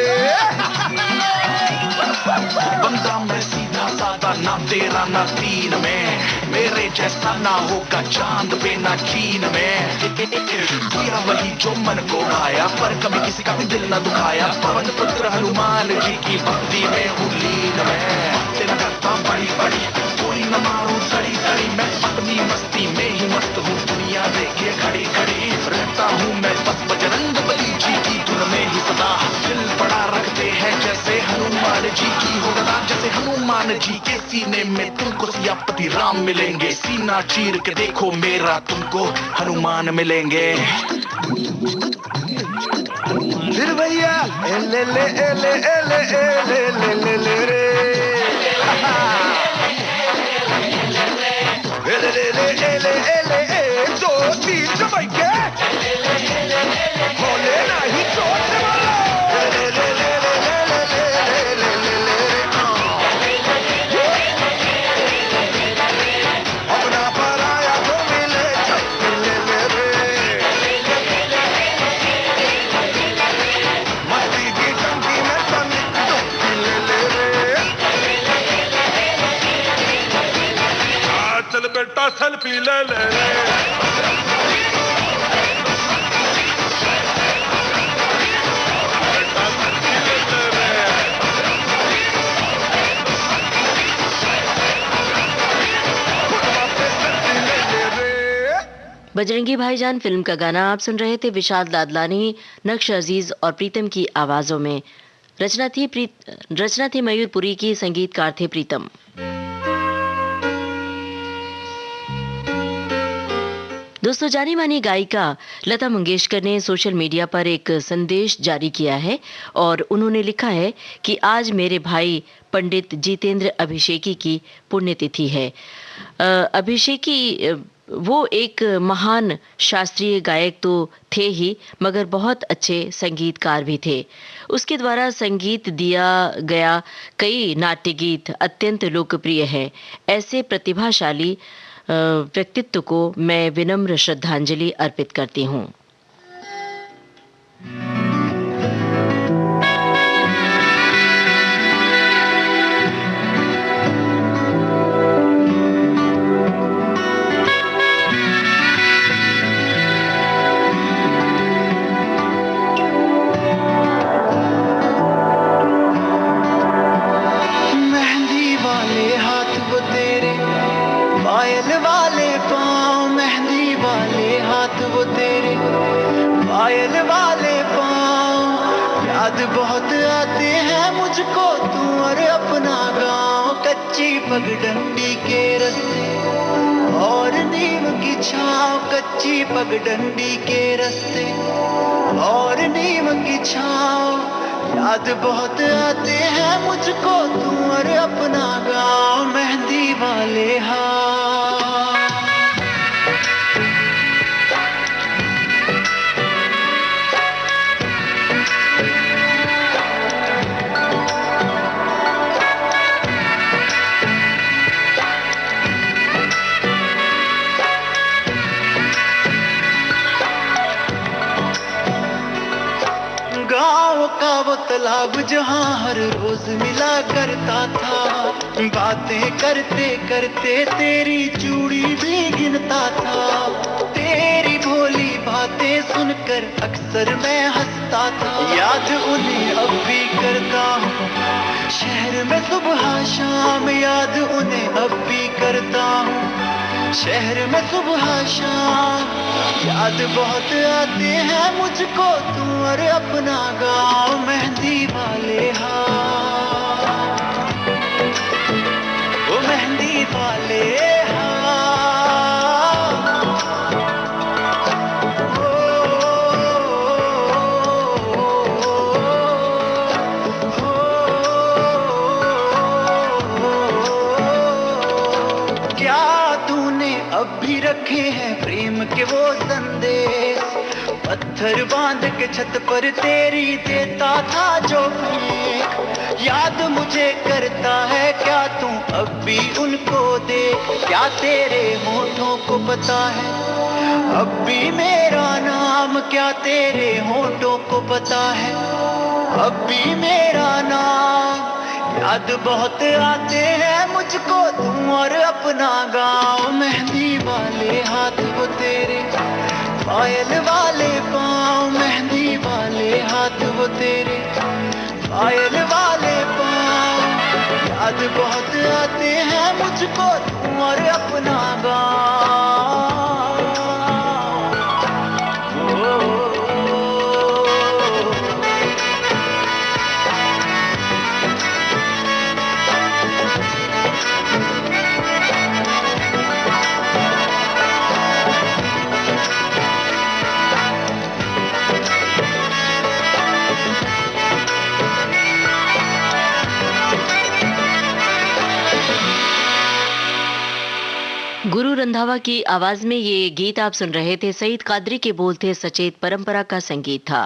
बंदा मैं सीधा साधा, ना तेरा ना तीन में, मेरे जैसा ना होगा चांद पे ना चीन में। किया वही जो मन को भाया, पर कभी किसी का भी दिल ना दुखाया। पवन पुत्र हनुमान जी की भक्ति में हूँ लीन में। बातें न करता बड़ी बड़ी, कोई न मारूं सड़ी सड़ी, मैं अपनी मस्ती में ही मस्त हूँ, दुनिया देखे खड़ी खड़ी। रहता हूँ मैं बस बजरंग बली जी की धुन में ही सदा, दिल बड़ा रखते हैं जैसे हनुमान जी की हो गदा। जैसे हनुमान जी के सीने में तुमको सियापति राम मिलेंगे, सीना चीर के देखो मेरा तुमको हनुमान मिलेंगे। फिर भैया ए ले ले ए ले ए ले ए ले ले ले ले रे। ए ले ले ले ए ले ए ले ए, दो तीन चमक के बोले नहीं चोट मारो। ए ले ले ले ले ले ले ले ले ले रे। अपना पराया तो मिले ले ले रे। मस्ती की टंकी में तनिक डुबकी ले ले रे। चल बेटा सेल्फी ले ले रे। बजरंगी भाईजान फिल्म का गाना आप सुन रहे थे विशाल दादलानी, नक्श अजीज और प्रीतम की आवाजों में। रचना थी मयूरपुरी की, संगीतकार थे प्रीतम। दोस्तों, जानी मानी गायिका लता मंगेशकर ने सोशल मीडिया पर एक संदेश जारी किया है और उन्होंने लिखा है कि आज मेरे भाई पंडित जितेंद्र अभिषेकी की पुण्यतिथि है। अभिषेकी वो एक महान शास्त्रीय गायक तो थे ही, मगर बहुत अच्छे संगीतकार भी थे। उसके द्वारा संगीत दिया गया कई नाट्य गीत अत्यंत लोकप्रिय हैं। ऐसे प्रतिभाशाली व्यक्तित्व को मैं विनम्र श्रद्धांजलि अर्पित करती हूँ। बहुत आते हैं मुझको तू और अपना गांव, कच्ची पगडंडी के रस्ते और नीम की छांव, कच्ची पगडंडी के रस्ते और नीम की छांव। याद बहुत आते हैं मुझको तू और अपना गांव, मेहंदी वाले हाथ। वो तालाब जहाँ हर रोज मिला करता था, बातें करते करते तेरी चूड़ी भी गिनता था। तेरी भोली बातें सुनकर अक्सर मैं हंसता था, याद उन्हें अब भी करता हूँ शहर में सुबह शाम, याद उन्हें अब भी करता हूँ शहर में सुबह शाम। याद बहुत आते हैं मुझको तू और अपना गांव, मेहंदी वाले हाथ, वो मेहंदी वाले रखे हैं प्रेम के वो संदेश, पत्थर बांध के छत पर तेरी देता था जो फेंक। याद मुझे करता है क्या तू अब भी उनको दे, क्या तेरे होठों को पता है अब भी मेरा नाम क्या तेरे होठों को पता है, अब भी मेरा नाम याद बहुत आते हैं मुझको तुम और अपना गाँव। मेहंदी वाले हाथ वो तेरे, पायल वाले पाँव, मेहंदी वाले हाथ वो तेरे, पायल वाले पाँव, याद बहुत आते हैं मुझको तुम और अपना गाँव। गुरु रंधावा की आवाज में ये गीत आप सुन रहे थे। सईद कादरी के बोल थे, सचेत परंपरा का संगीत था।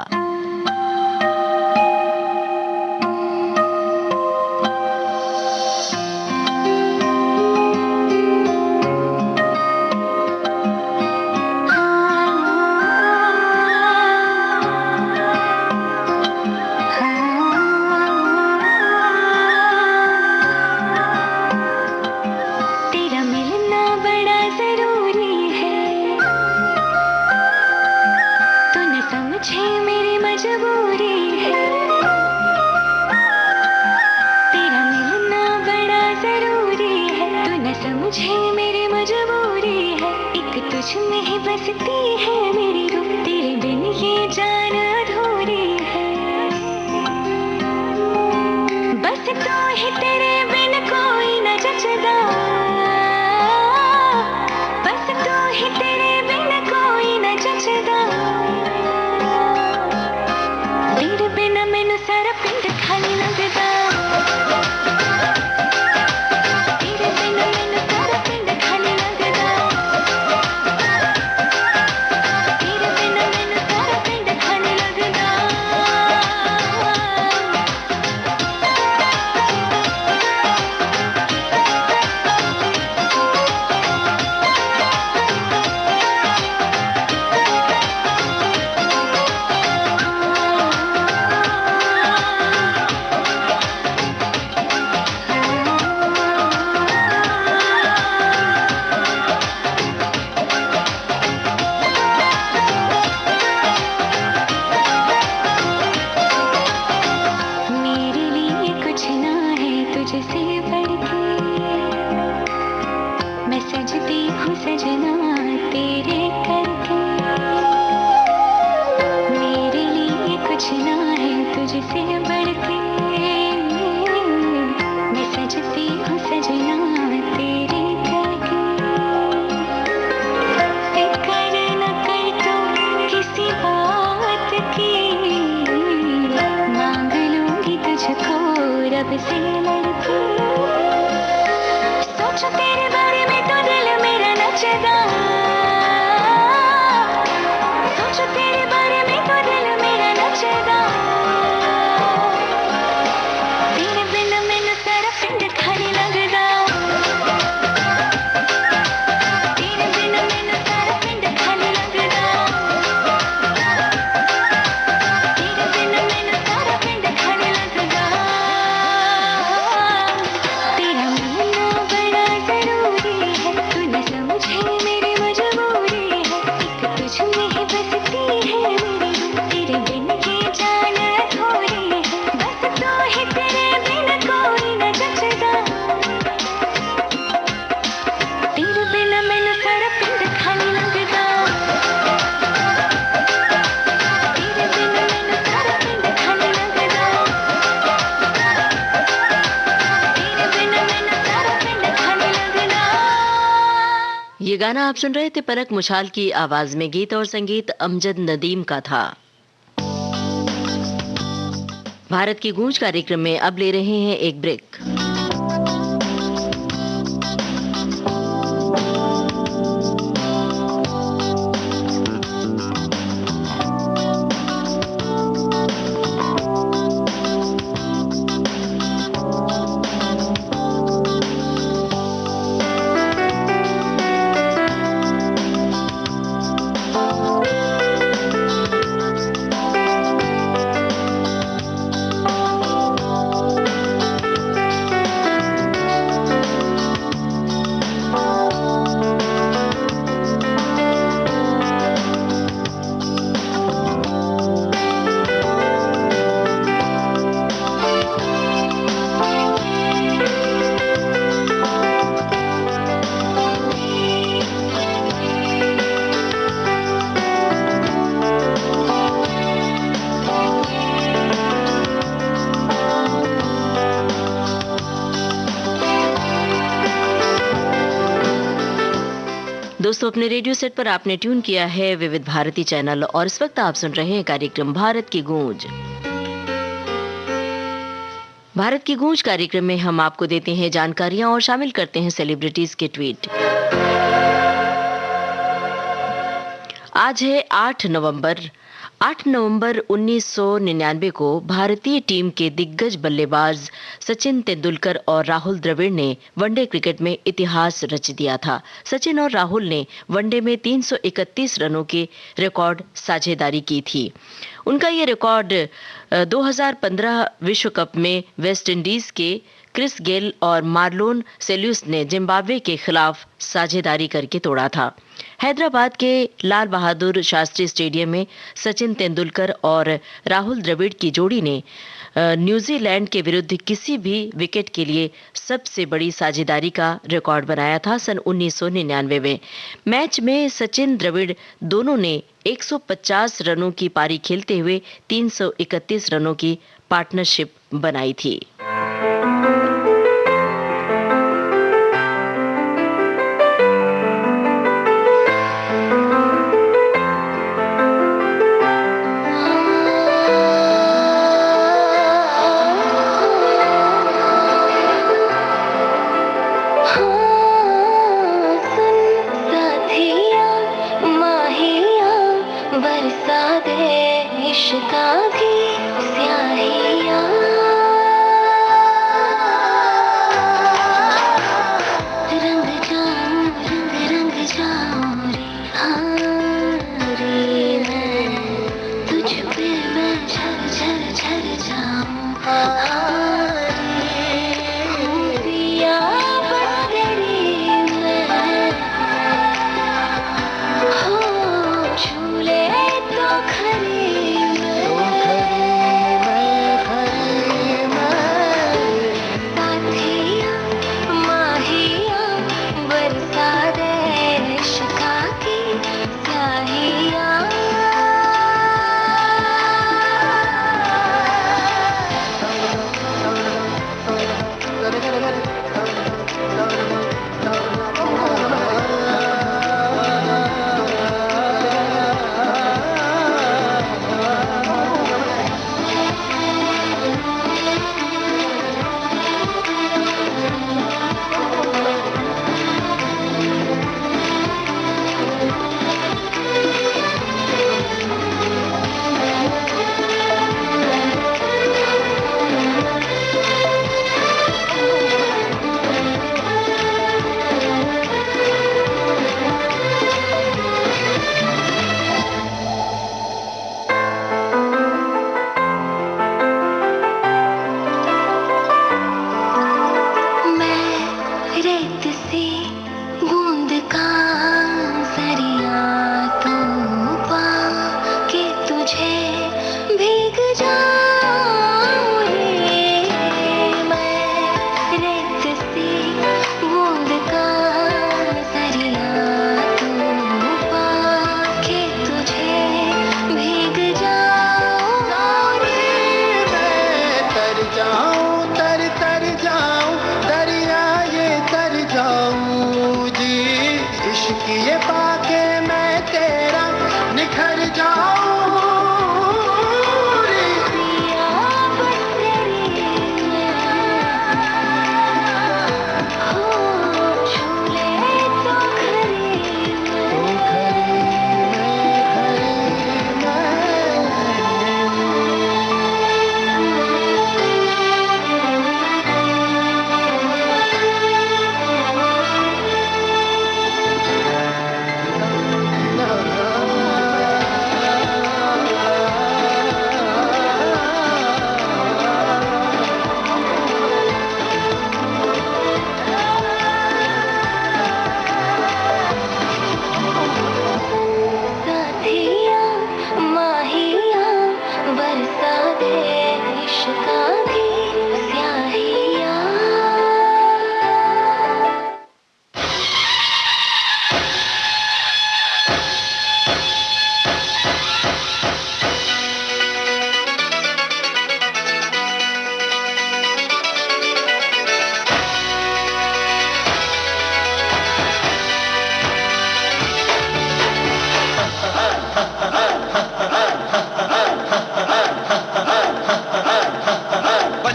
ये गाना आप सुन रहे थे पलक मुछाल की आवाज में। गीत और संगीत अमजद नदीम का था। भारत की गूंज कार्यक्रम में अब ले रहे हैं एक ब्रेक। दोस्तों, अपने रेडियो सेट पर आपने ट्यून किया है विविध भारती चैनल और इस वक्त आप सुन रहे हैं कार्यक्रम भारत की गूंज। भारत की गूंज कार्यक्रम में हम आपको देते हैं जानकारियां और शामिल करते हैं सेलिब्रिटीज के ट्वीट। आज है 8 नवंबर। 8 नवंबर 1999 को भारतीय टीम के दिग्गज बल्लेबाज सचिन तेंदुलकर और राहुल द्रविड़ ने वनडे क्रिकेट में इतिहास रच दिया था। सचिन और राहुल ने वनडे में 331 रनों की रिकॉर्ड साझेदारी की थी। उनका ये रिकॉर्ड 2015 विश्व कप में वेस्टइंडीज के क्रिस गेल और मार्लोन सेल्यूस ने जिम्बाब्वे के खिलाफ साझेदारी करके तोड़ा था। हैदराबाद के लाल बहादुर शास्त्री स्टेडियम में सचिन तेंदुलकर और राहुल द्रविड़ की जोड़ी ने न्यूजीलैंड के विरुद्ध किसी भी विकेट के लिए सबसे बड़ी साझेदारी का रिकॉर्ड बनाया था सन 1999 में। मैच में सचिन द्रविड़ दोनों ने 150 रनों की पारी खेलते हुए 331 रनों की पार्टनरशिप बनाई थी।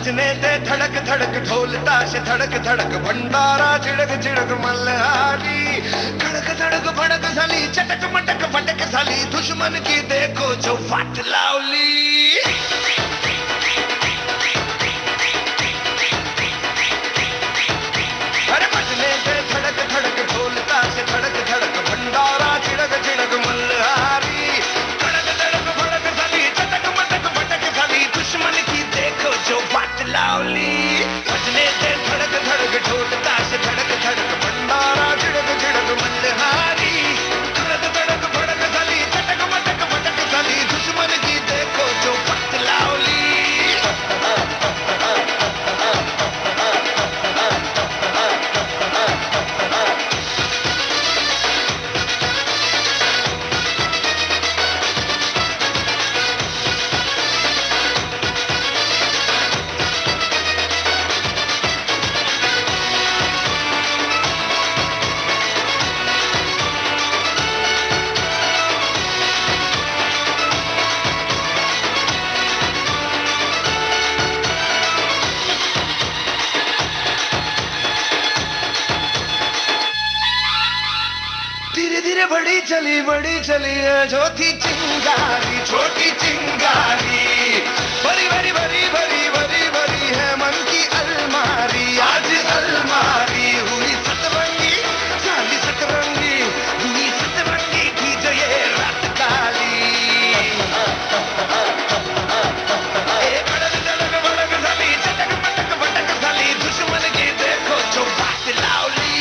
बजने दे धड़क धड़क ढोल ताश धड़क धड़क भंडारा चिड़क चिड़क मल्हारी खड़क धड़क भड़क साली चटक मटक फटक साली दुश्मन की देखो जो फट लावली अरे बजने दे धड़क धड़क ढोल ताश धड़क धड़क भंडारा चिड़क चिड़क मल्हारी खड़क धड़क भड़क साली चटक मटक फटक साली दुश्मन की देखो जो फट लावली बजने दे धड़क धड़क ढोल ताश धड़क धड़क भंडारा चिड़क चिड़क मल्हारी खड़क धड़क भड़क साली चटक मटक फटक साली दुश्मन की देखो जो फट लावली धीरे धीरे बड़ी चली है जो थी चिंगारी छोटी चिंगारी बड़ी बड़ी बड़ी बड़ी बड़ी बड़ी है मन की अलमारी आज अलमारी हुई सतरंगी चाली सतरंगी हुई सतरंगी की जो ये रात काली भड़क धड़क भड़क साली चटक मटक फटक साली दुश्मन की देखो जो बात लावली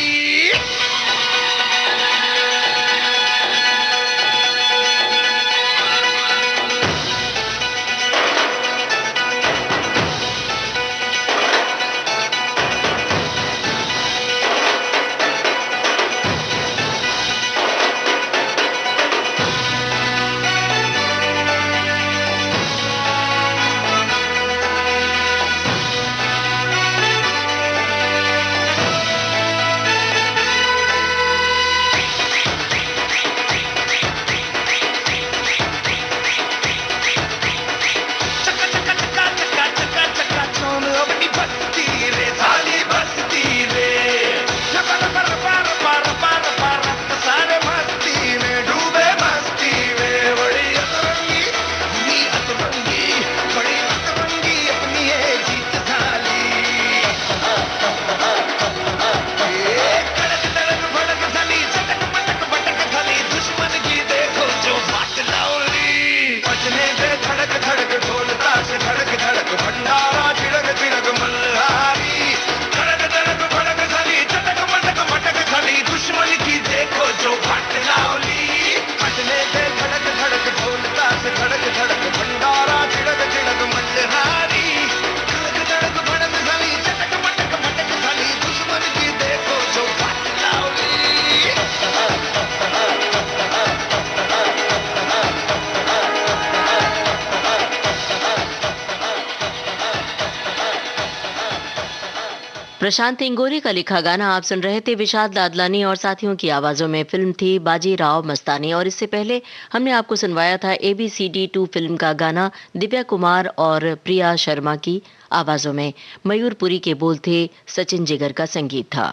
प्रशांत इंगोरे का लिखा गाना आप सुन रहे थे विशाल दादलानी और साथियों की आवाजों में। फिल्म थी बाजीराव मस्तानी और इससे पहले हमने आपको सुनवाया था ABCD2 फिल्म का गाना दिव्या कुमार और प्रिया शर्मा की आवाजों में। मयूरपुरी के बोल थे, सचिन जिगर का संगीत था।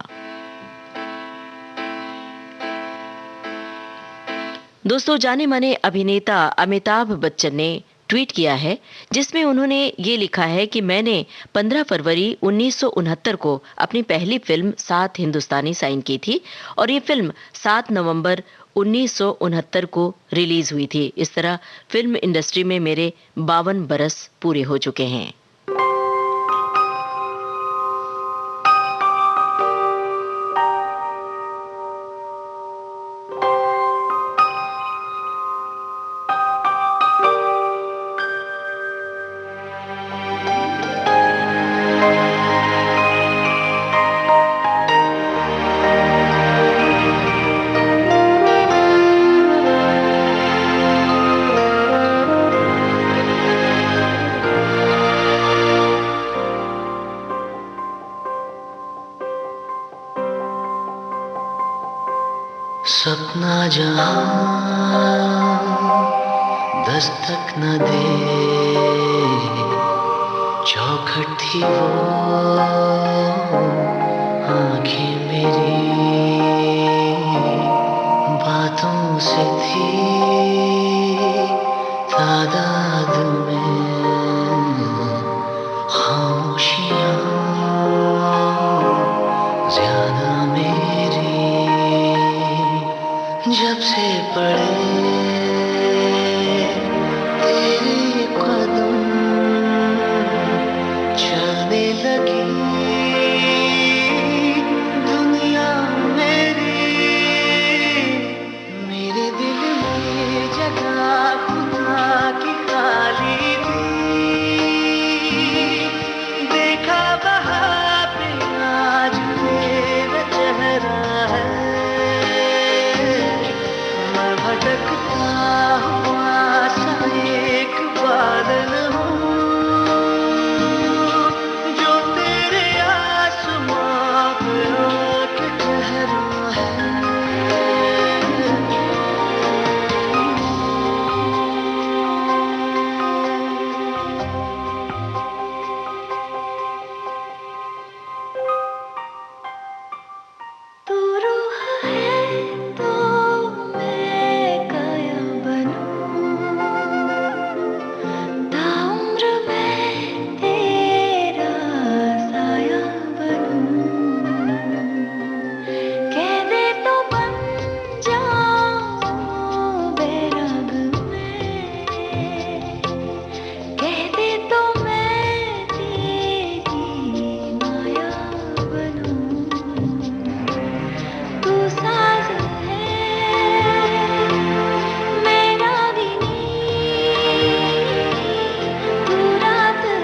दोस्तों, जाने माने अभिनेता अमिताभ बच्चन ने ट्वीट किया है जिसमें उन्होंने ये लिखा है कि मैंने 15 फरवरी 1969 को अपनी पहली फिल्म 7 हिंदुस्तानी साइन की थी और ये फिल्म 7 नवंबर 1969 को रिलीज हुई थी। इस तरह फिल्म इंडस्ट्री में मेरे 52 बरस पूरे हो चुके हैं। सपना जहां दस्तक न दे, चौखट थी वो आंखें मेरी बातों से थी तादाद में खामोशियाँ ज्यादा मेरी जब से पड़े तेरे कदम चलने लगी दुनिया मेरी मेरे दिल में जगह खुदा की खाली थी देखा वहाँ पे आज तेरा चेहरा है मैं भटकता हुआ सा एक बादल हूँ जो तेरे आसमां पे आके ठहरा है तू रूह है तो मैं काया बनूं ताउम्र मैं तेरा साया बनूं कह दे तो बन जाऊं बैराग में कह दे तो मैं तेरी माया बनूं तू साज है मैं रागिनी तू रात है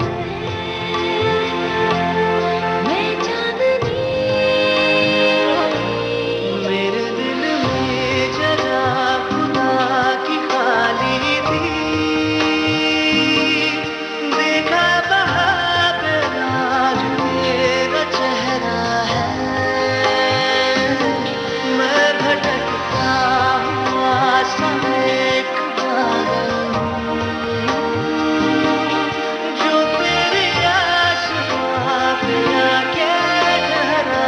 मैं चांदनी मेरे दिल में जगह खुदा की खाली थी देखा वहाँ पे आज तेरा चेहरा है मैं भटकता हुआ सा एक बादल जो तेरी आसमां पे आके ठहरा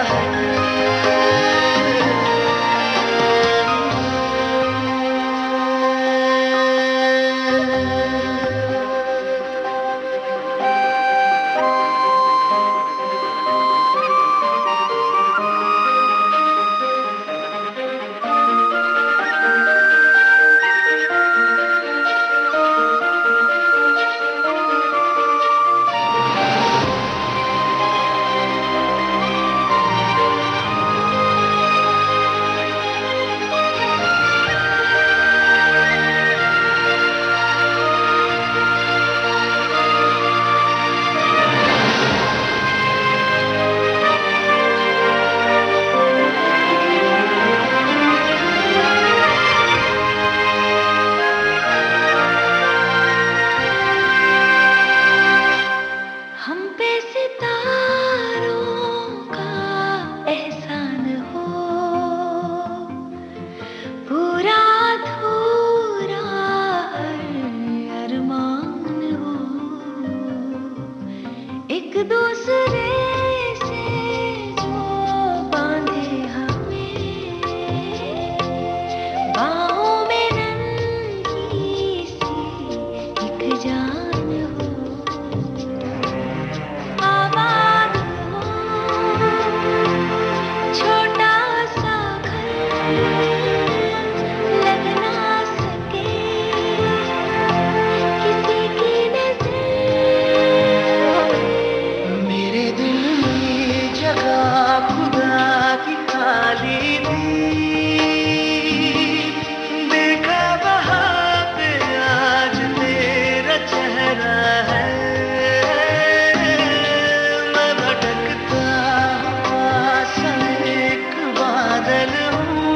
हम पे सितारों का एहसान हो पूरा अधूरा हर अरमान हो एक दूसरे से जो बांधे हमें बाहों में नन्ही सी एक जान हो आबाद हो छोटा सा घर लग ना सके किसी की नजर मेरे दिल में जगह खुदा की खाली थी देखा वहाँ पे आज तेरा चेहरा है मैं भटकता हुआ सा एक बादल हूँ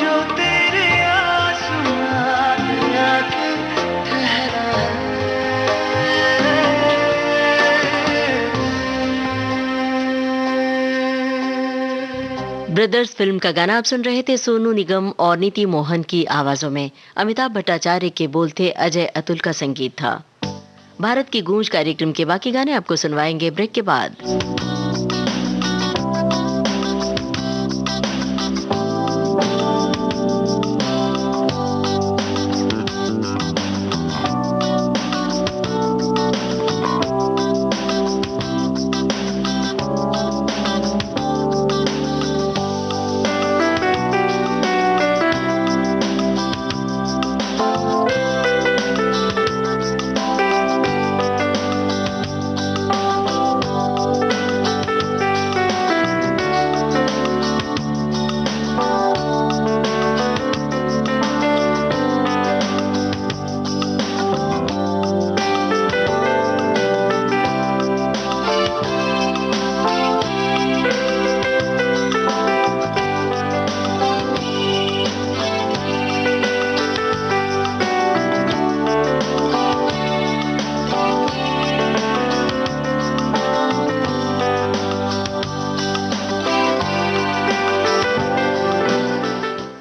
जो तेरे आसमां पे आके ठहरा ब्रदर्स फिल्म का गाना आप सुन रहे थे सोनू निगम और नीति मोहन की आवाजों में। अमिताभ भट्टाचार्य के बोल थे, अजय अतुल का संगीत था। भारत की गूंज कार्यक्रम के बाकी गाने आपको सुनवाएंगे ब्रेक के बाद।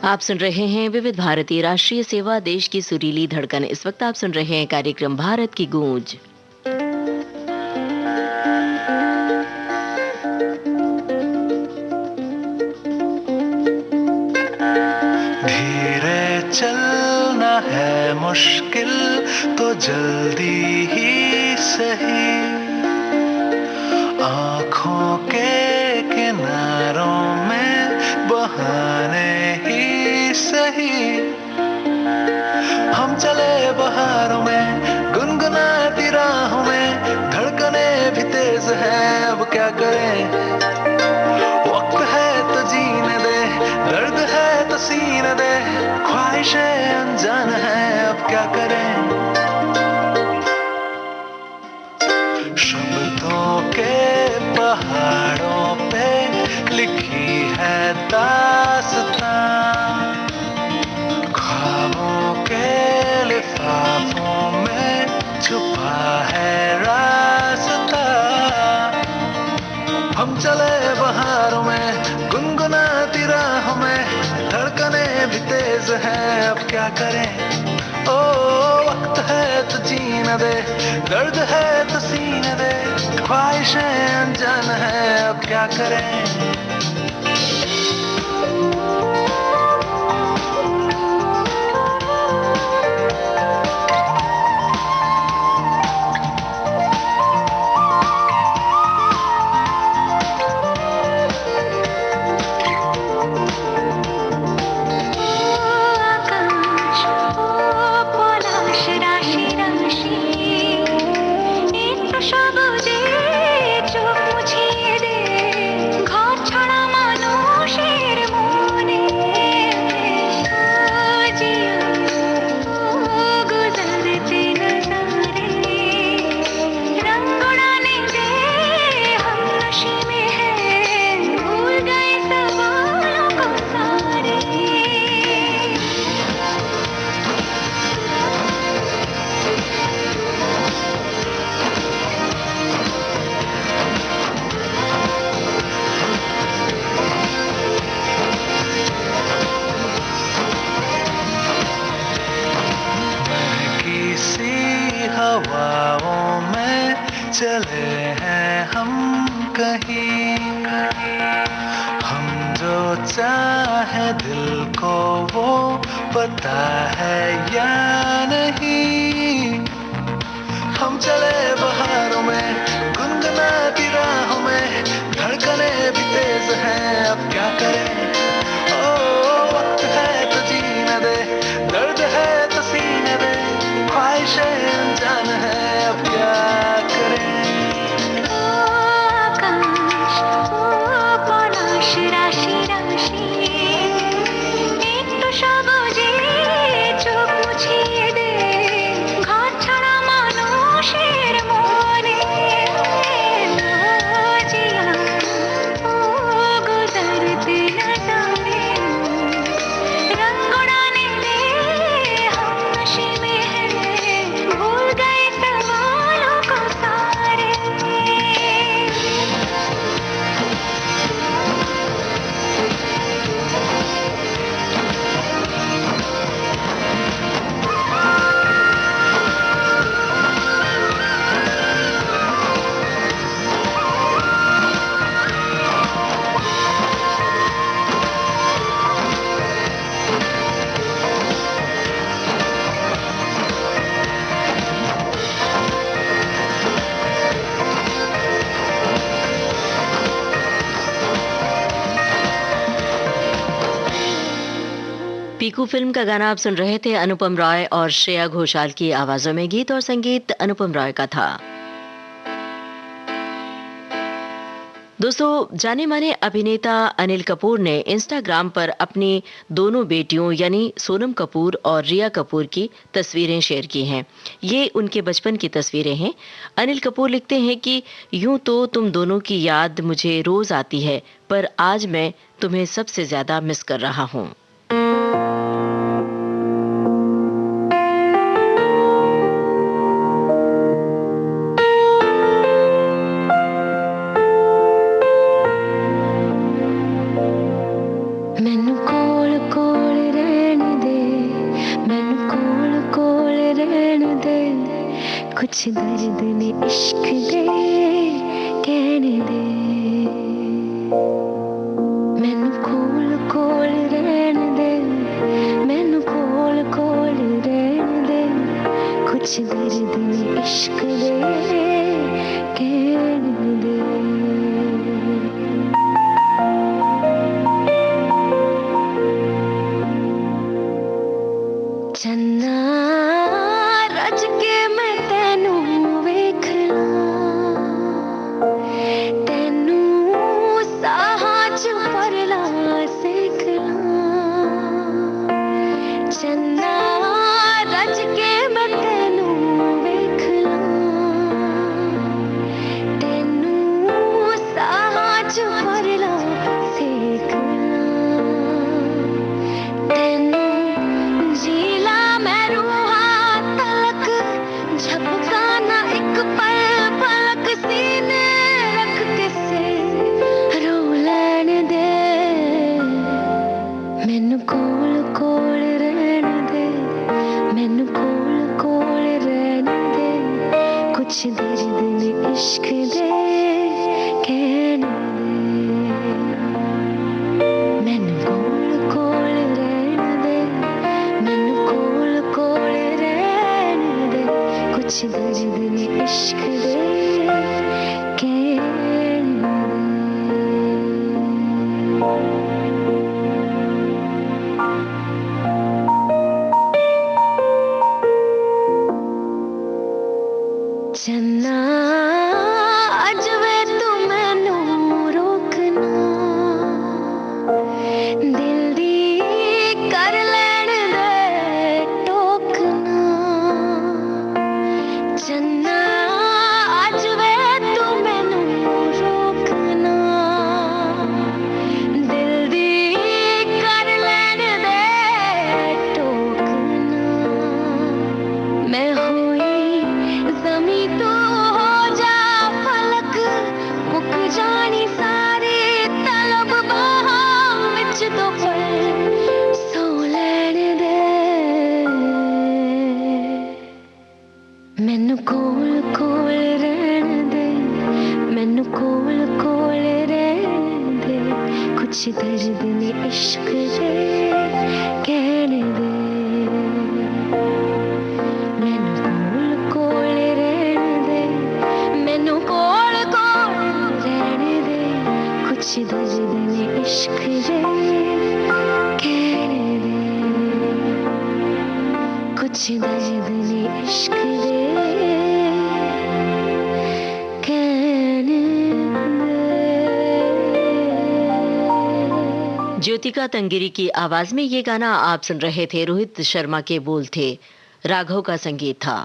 आप सुन रहे हैं विविध भारती राष्ट्रीय सेवा, देश की सुरीली धड़कन। इस वक्त आप सुन रहे हैं कार्यक्रम भारत की गूंज। धीरे चलना है मुश्किल तो जल्दी ही सही, आंखों के किनारों में बहाने ही सही। हम चले बहारों में गुनगुनाती राहों में, धड़कने भी तेज है अब क्या करें। वक्त है तो जीने दे, दर्द है तो सीने दे, ख्वाहिशें अनजान है अब क्या करें। शब्दों के पहाड़ों पे लिखी है दास्तां, ख्वाबों के लिफाफों में छुपा है रास्ता। हम चले बहारों में गुनगुनाती राहों में, धड़कने भी तेज है अब क्या करें। ओ वक्त है तो जीने दे, दर्द है तो सीने दे, ख्वाहिशें अनजान है अब क्या करें। हवाओं में चले हैं हम कहीं, हम जो चाहे दिल को वो पता है या नहीं। हम चले बहारों में गुनगुनाती राहों में, धड़कने भी तेज हैं अब क्या करें। ओ वक्त है तो जीने दे, दर्द है तो सीने दे, ख्वाहिशें अनजान है अब क्या करें। आकाश পলাশ রাশি রাশি, একটু সবুজে চোখ মুছিয়ে দে, ঘর ছাড়া মানুষের মন। पीकू फिल्म का गाना आप सुन रहे थे। अनुपम रॉय और श्रेया घोषाल की आवाजों में गीत और संगीत अनुपम रॉय का था। दोस्तों, जाने माने अभिनेता अनिल कपूर ने इंस्टाग्राम पर अपनी दोनों बेटियों यानी सोनम कपूर और रिया कपूर की तस्वीरें शेयर की हैं। ये उनके बचपन की तस्वीरें हैं। अनिल कपूर लिखते हैं कि यूं तो तुम दोनों की याद मुझे रोज आती है, पर आज मैं तुम्हें सबसे ज्यादा मिस कर रहा हूं। कुछ दर्द ने इश्क दे कहने दे, मैनू कोल कोल रहन दे, मैनू कोल कोल रहन दे, कुछ दर्द ने इश्क दे कहने दे। चन्ना रज के मैं तेनू वेख ला, तेनू साहां च परला सेक ला। चन्ना रज के मैं तेनू वेख ला, तेनू साहां च परला सेक ला। तेनू जीला मैं रूहां तलक, झपकाना एक पल पलक, सीने रख के से रो लैन दे, मैनू कोल कोल रहन दे, मैनू कोल कोल रहन दे, कुछ दर्द ने इश्क दे कहने दे। मैनू कोल कोल रहन दे, मैनू कोल कोल रहन दे, कुछ दर्द ने इश्क दे कहने दे। चन्ना अज वे तू मैनू रोकना, दिल दी कर लैन दे टोकना। चन्ना अज वे तू मैनू रोकना, दिल दी कर लैन दे टोकना। मैं होई जमी तो हो जा फलक, मुक जानी सारी तलब बाहां विच दो पल सो लैन दे, मैनू कोल कोल रहन दे, मैनू कोल कोल रहन दे, कुछ दर्द ने इश्क दे कहने दे। मैनू कोल कोल रहन दे, मैनू कोल कोल रहन दे, कुछ दर्द ने इश्क दे कहने दे, कुछ दर्द ने इश्क दे कहने दे। ज्योतिका तंगिरी की आवाज में ये गाना आप सुन रहे थे। रोहित शर्मा के बोल थे, राघव का संगीत था।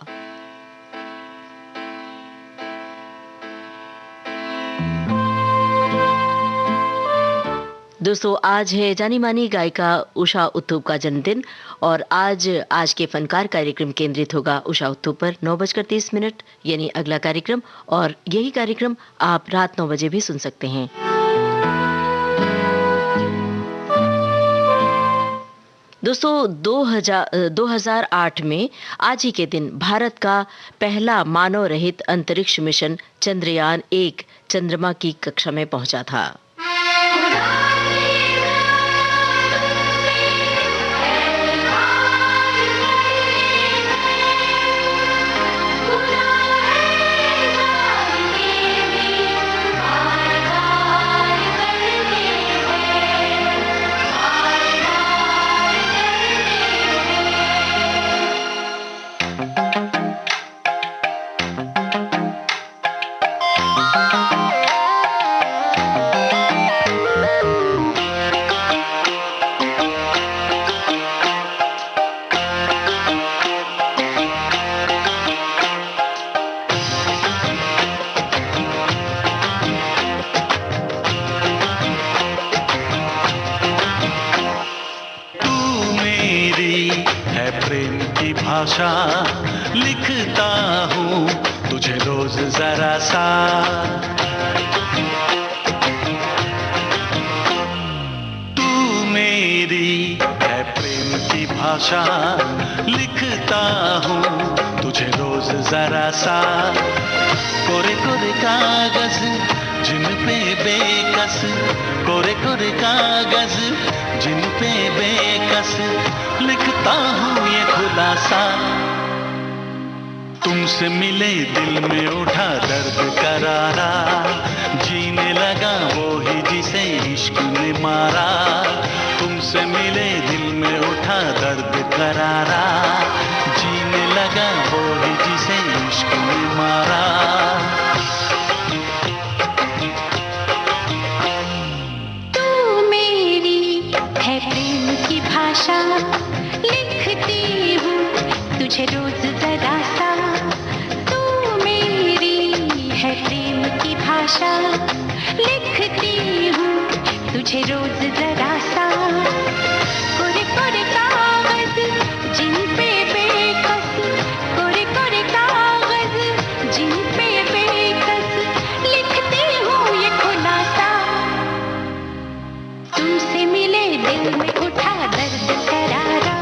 दोस्तों, आज है जानी मानी गायिका उषा उत्थुप का जन्मदिन और आज के फनकार कार्यक्रम केंद्रित होगा उषा उत्थुप पर। 9:30 यानी अगला कार्यक्रम, और यही कार्यक्रम आप रात 9 बजे भी सुन सकते हैं। दोस्तों, 2008 में आज ही के दिन भारत का पहला मानव रहित अंतरिक्ष मिशन चंद्रयान 1 चंद्रमा की कक्षा में पहुंचा था। भाषा लिखता हूँ तुझे रोज जरा सा। तू मेरी है प्रेम की भाषा लिखता हूँ तुझे रोज जरा सा। कोरे कोरे कागज जिन पे बेकस, कोरे कोरे कागज जिन पे बेकस लिखता हूँ ये खुलासा। तुमसे मिले दिल में उठा दर्द करारा, जीने लगा वो ही जिसे इश्क ने मारा। तुमसे मिले दिल में उठा दर्द करारा, जीने लगा वो ही जिसे इश्क ने मारा। लिखती हूँ तुझे रोज जरा सा। तू मेरी है प्रेम की भाषा लिखती हूँ तुझे रोज जरा सा। कोरे कोरे कागज जिन पे बेकस, कोरे कोरे कागज जिन पे बेकस लिखती हूँ ये खुलासा। तुमसे मिले दिल में उठा दर्द करारा,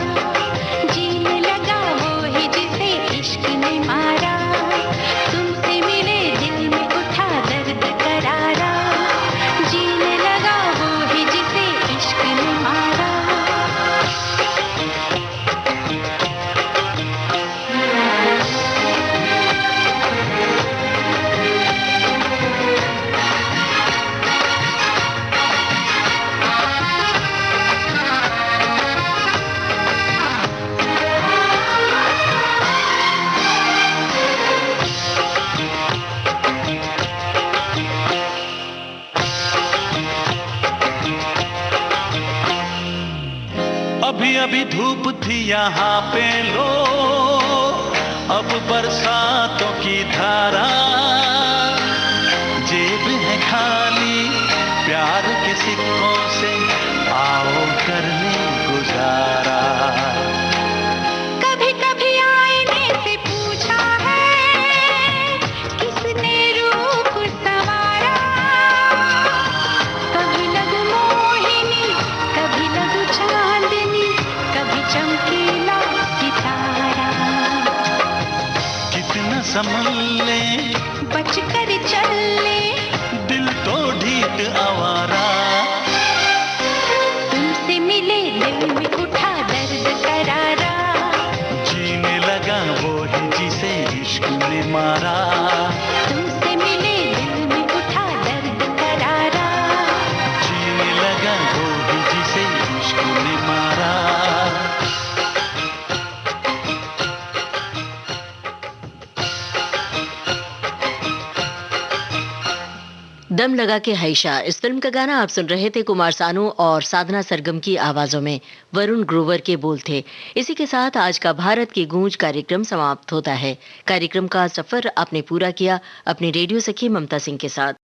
जीने लगा वो ही जिसे इश्क ने मारा। तुमसे मिले दिल में उठा दर्द करारा, जीने लगा वो ही जिसे इश्क ने मारा। अभी अभी धूप थी यहाँ पे लो, अब बरसातों की धारा। जेब है खाली प्यार के सिक्कों से, आओ कर ले गुजारा। कभी कभी आईने से पूछा है किसने रूप संवारा। कभी लगू मोहिनी, कभी लगू चांदनी, कभी चमकीला सितारा। कितना संभल ले बच कर चल ले, दिल तो ढीठ आवारा। तुमसे मिले दिल में उठा दर्द करारा, जीने लगा वो ही जिसे इश्क ने मारा। तुमसे मिले दिल में उठा दर्द करारा, जीने लगा वो ही जिसे इश्क ने मारा। दम लगा के हैशा, इस फिल्म का गाना आप सुन रहे थे कुमार सानू और साधना सरगम की आवाजों में, वरुण ग्रोवर के बोल थे। इसी के साथ आज का भारत की गूंज कार्यक्रम समाप्त होता है। कार्यक्रम का सफर आपने पूरा किया अपनी रेडियो सखी ममता सिंह के साथ।